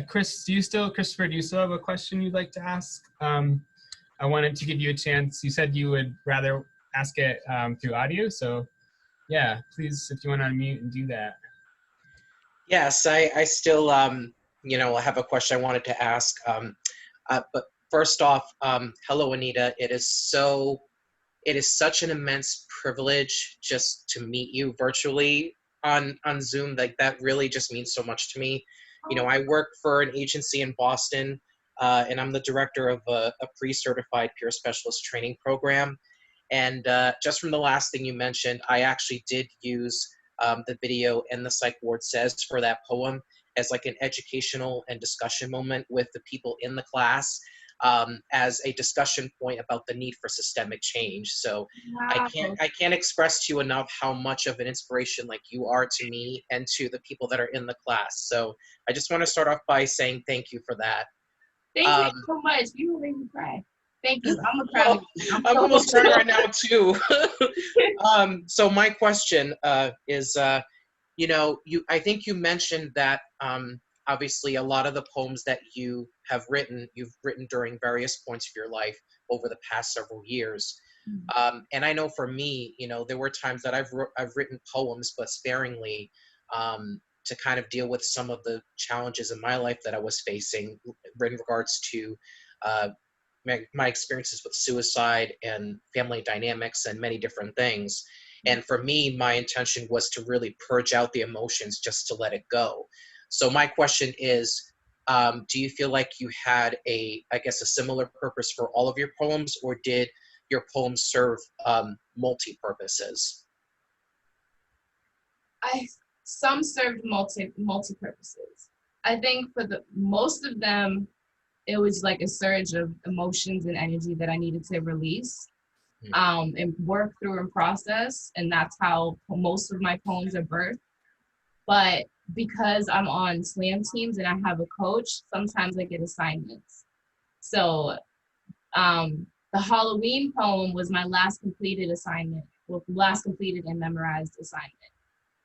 Christopher, do you still have a question you'd like to ask? I wanted to give you a chance. You said you would rather ask it through audio. So yeah, please, if you want to unmute and do that. Yes, I still, have a question I wanted to ask. But first off, hello, Anita. It is such an immense privilege just to meet you virtually on Zoom. Like, that really just means so much to me. I work for an agency in Boston, and I'm the director of a pre-certified peer specialist training program. And just from the last thing you mentioned, I actually did use the video in the Psych Ward Says for that poem as like an educational and discussion moment with the people in the class, as a discussion point about the need for systemic change. So Wow. I can't express to you enough how much of an inspiration like you are to me and to the people that are in the class. So I just want to start off by saying thank you for that. Thank you so much. You will make me cry. Thank you. I'm proud of you. I'm almost crying right now too. So my question is, I think you mentioned that obviously a lot of the poems that you've written during various points of your life over the past several years. And I know for me, there were times that I've written poems, but sparingly, to kind of deal with some of the challenges in my life that I was facing in regards to my experiences with suicide and family dynamics and many different things. And for me, my intention was to really purge out the emotions, just to let it go. So my question is, do you feel like you had a similar purpose for all of your poems, or did your poems serve multi-purposes? Some served multi-purposes. I think for most of them, it was like a surge of emotions and energy that I needed to release and work through and process. And that's how most of my poems are birthed. But because I'm on slam teams and I have a coach, sometimes I get assignments. So the Halloween poem was my last completed assignment, last completed and memorized assignment.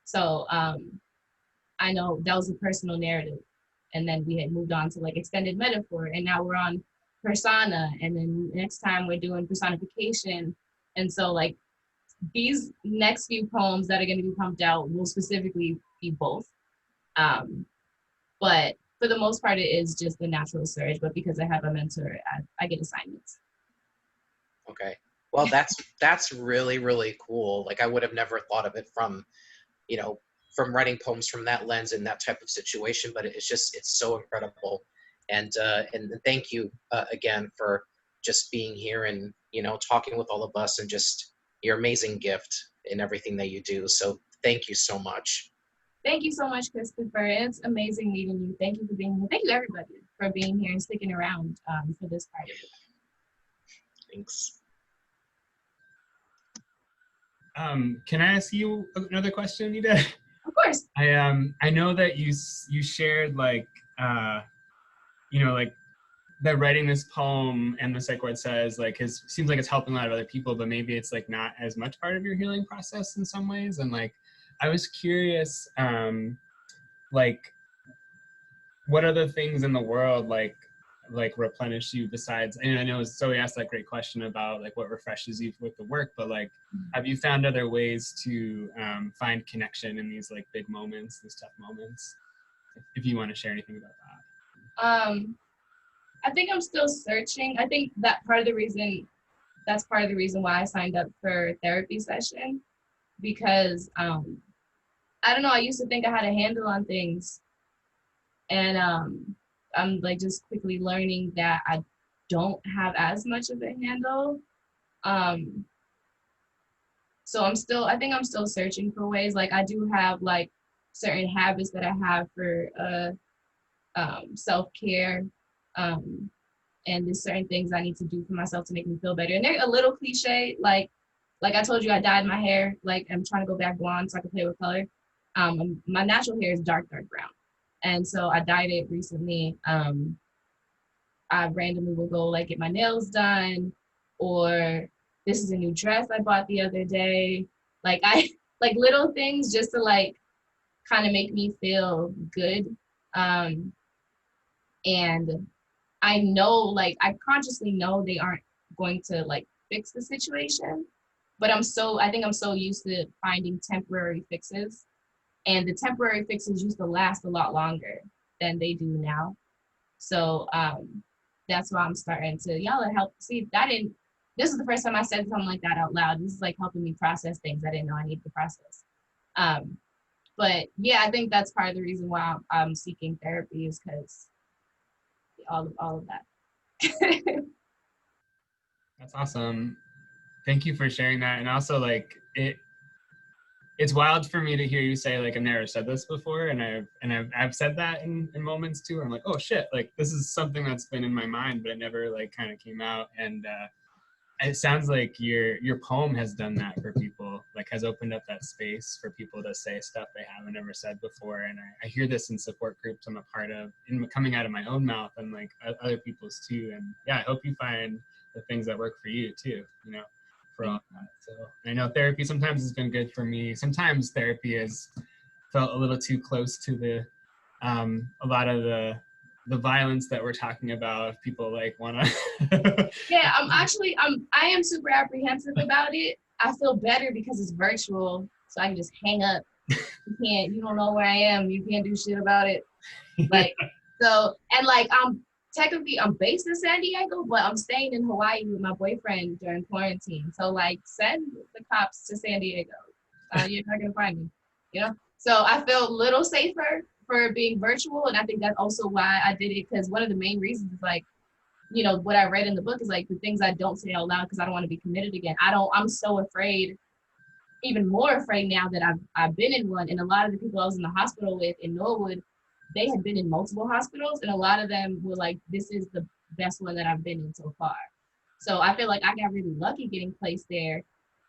So I know that was a personal narrative. And then we had moved on to like extended metaphor, and now we're on persona, and then next time we're doing personification. And so like these next few poems that are going to be pumped out will specifically be both. But for the most part, it is just the natural surge. But because I have a mentor, I get assignments. Okay. Well, that's really, really cool. Like, I would have never thought of it from writing poems from that lens in that type of situation, but it's so incredible. And thank you again for just being here and, talking with all of us, and just your amazing gift in everything that you do. So thank you so much. Thank you so much, Christopher. It's amazing meeting you. Thank you for being here. Thank you, everybody, for being here and sticking around for this part of it. Thanks. Can I ask you another question, Anita? Of course. I know that you shared like that writing this poem and the Psych Ward Says seems like it's helping a lot of other people, but maybe it's like not as much part of your healing process in some ways. And like I was curious, like what other things in the world like replenish you besides, and I know Zoe asked that great question about like what refreshes you with the work, but like have you found other ways to find connection in these like big moments, these tough moments, if you want to share anything about that? I think I'm still searching. I think that's part of the reason why I signed up for a therapy session, because I don't know, I used to think I had a handle on things, and I'm like just quickly learning that don't have as much of a handle. So I think I'm still searching for ways. Like I do have like certain habits that I have for self-care. And there's certain things I need to do for myself to make me feel better. And they're a little cliche, like I told you, I dyed my hair. Like I'm trying to go back blonde so I can play with color. My natural hair is dark brown, and so I dyed it recently. I randomly will go like get my nails done, or this is a new dress I bought the other day. Like I like little things just to like kind of make me feel good. And I know, like I consciously know they aren't going to like fix the situation, but I think I'm so used to finding temporary fixes, and the temporary fixes used to last a lot longer than they do now. So that's why I'm starting to y'all help. See, this is the first time I said something like that out loud. This is like helping me process things I didn't know I needed to process. But yeah, I think that's part of the reason why I'm seeking therapy, is because all of that. That's awesome. Thank you for sharing that. And also like it's wild for me to hear you say like I've never said this before, and I've said that in moments too where I'm like, oh shit, like this is something that's been in my mind but it never like kind of came out. And it sounds like your poem has done that for people, like has opened up that space for people to say stuff they haven't ever said before. And I hear this in support groups I'm a part of, in coming out of my own mouth and like other people's too. And yeah, I hope you find the things that work for you too, you know, for all that. So I know therapy sometimes has been good for me. Sometimes therapy has felt a little too close to the a lot of the violence that we're talking about. If people like want to Yeah, I am super apprehensive about it. I feel better because it's virtual, so I can just hang up. You don't know where I am. You can't do shit about it. Like, so, and like, technically I'm based in San Diego, but I'm staying in Hawaii with my boyfriend during quarantine. So like, send the cops to San Diego. You're not gonna find me, you know? So I feel a little safer for being virtual. And I think that's also why I did it, because one of the main reasons is like, you know, what I read in the book is like the things I don't say out loud because I don't want to be committed again. I'm so afraid, even more afraid now that I've been in one. And a lot of the people I was in the hospital with in Norwood, they had been in multiple hospitals, and a lot of them were like, this is the best one that I've been in so far. So I feel like I got really lucky getting placed there.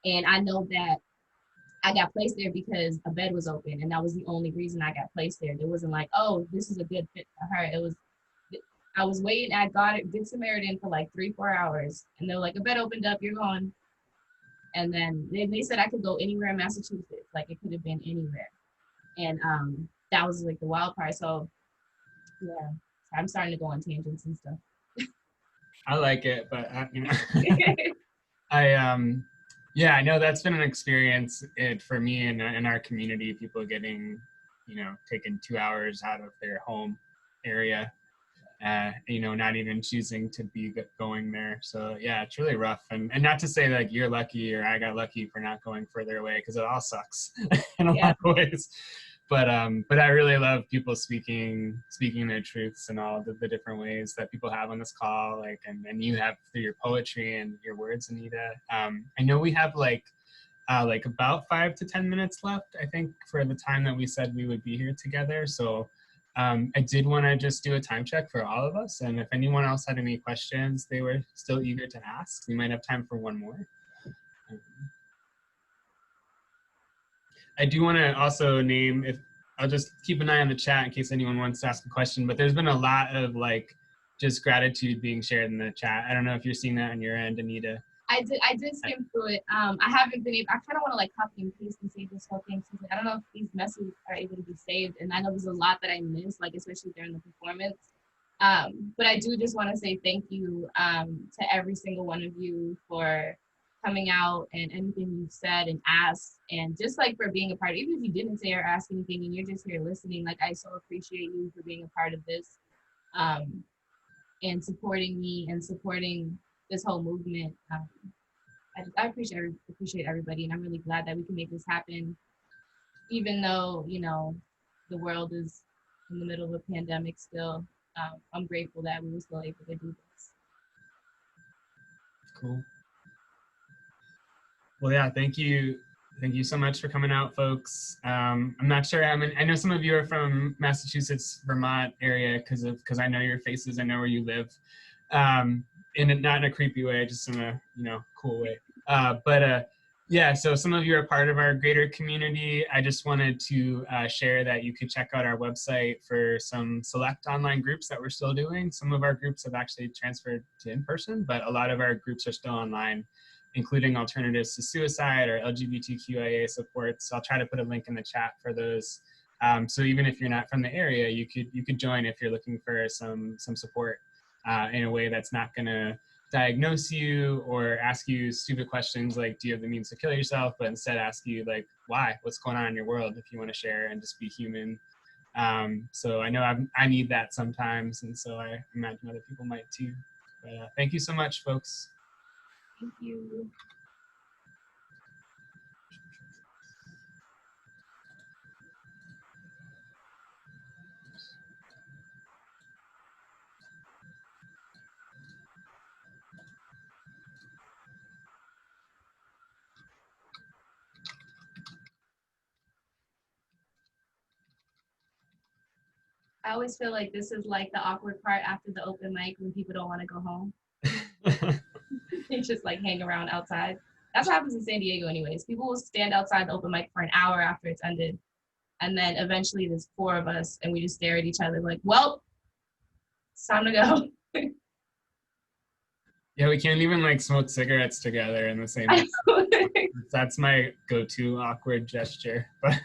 And I know that I got placed there because a bed was open, and that was the only reason I got placed there. It wasn't like, oh, this is a good fit for her. It was, I was waiting at Good Samaritan for like 3-4 hours, and they're like, a bed opened up, you're going. And then they said I could go anywhere in Massachusetts, like it could have been anywhere. And that was like the wild part. So yeah, I'm starting to go on tangents and stuff. I like it, but you know, yeah, I know that's been an experience for me and in our community, people getting, you know, taken 2 hours out of their home area, you know, not even choosing to be going there. So yeah, it's really rough. And not to say like you're lucky or I got lucky for not going further away, because it all sucks in a lot of ways. But I really love people speaking their truths and all the different ways that people have on this call, like and you have through your poetry and your words, Anita. I know we have like about 5 to 10 minutes left, I think, for the time that we said we would be here together. So I did want to just do a time check for all of us, and if anyone else had any questions they were still eager to ask, we might have time for one more. I do want to also name, if I'll just keep an eye on the chat in case anyone wants to ask a question, but there's been a lot of like just gratitude being shared in the chat. I don't know if you're seeing that on your end, Anita. I did skim through it. I haven't been able, I kind of want to like copy and paste and save this whole thing. So I don't know if these messages are able to be saved. And I know there's a lot that I missed, like especially during the performance. But I do just want to say thank you to every single one of you for coming out and anything you've said and asked, and just like for being a part, even if you didn't say or ask anything and you're just here listening, like I so appreciate you for being a part of this and supporting me and supporting this whole movement. I appreciate everybody, and I'm really glad that we can make this happen, even though, you know, the world is in the middle of a pandemic still. I'm grateful that we were still able to do this. Cool. Well, yeah, thank you. Thank you so much for coming out, folks. I'm not sure. I know some of you are from Massachusetts, Vermont area because I know your faces. I know where you live. Not in a creepy way, just in a cool way. Yeah, so some of you are part of our greater community. I just wanted to share that you could check out our website for some select online groups that we're still doing. Some of our groups have actually transferred to in-person, but a lot of our groups are still online, including alternatives to suicide or LGBTQIA supports. So I'll try to put a link in the chat for those. So even if you're not from the area, you could join if you're looking for some support in a way that's not gonna diagnose you or ask you stupid questions like, do you have the means to kill yourself? But instead ask you like, why? What's going on in your world? If you want to share and just be human. So I know I need that sometimes, and so I imagine other people might too. But thank you so much, folks. Thank you. I always feel like this is like the awkward part after the open mic when people don't want to go home. They just like hang around outside. That's what happens in San Diego anyways. People will stand outside the open mic for an hour after it's ended. And then eventually there's 4 of us and we just stare at each other like, well, it's time to go. Yeah, we can't even like smoke cigarettes together in the same room. That's my go-to awkward gesture. But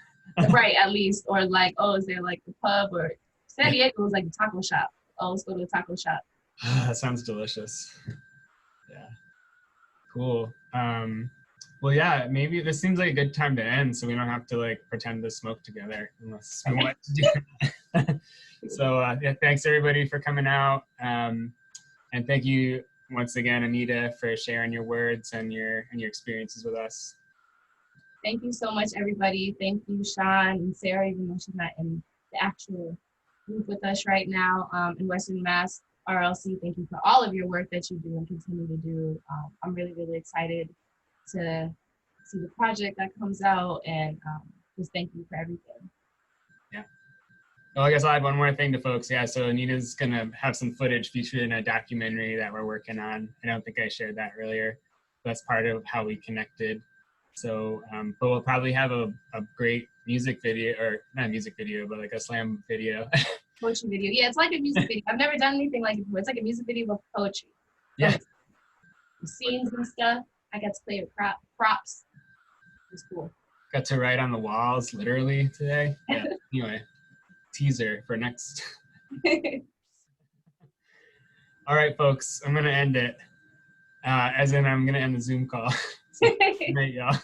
right, at least. Or like, oh, is there like the pub? Or San Diego was like the taco shop. Oh, let's go to the taco shop. That sounds delicious. Yeah. Cool. Well, yeah, maybe this seems like a good time to end so we don't have to like pretend to smoke together unless we want to do that. So yeah, thanks everybody for coming out. And thank you once again, Anita, for sharing your words and your experiences with us. Thank you so much, everybody. Thank you, Sean and Sarah, even though she's not in the actual group with us right now in Western Mass RLC. Thank you for all of your work that you do and continue to do. I'm really, really excited to see the project that comes out, and just thank you for everything. Yeah. Well, I guess I'll add one more thing to folks. Yeah, so Anita's gonna have some footage featured in a documentary that we're working on. I don't think I shared that earlier. That's part of how we connected. So, but we'll probably have a great music video, or not a music video, but like a slam video. Poetry video. Yeah, it's like a music video. I've never done anything like it before. It's like a music video with poetry. Yeah. Scenes and stuff. I got to play with props. It's cool. Got to write on the walls literally today. Yeah. Anyway, teaser for next. All right, folks, I'm gonna end it. As in, I'm gonna end the Zoom call. So, good night, y'all.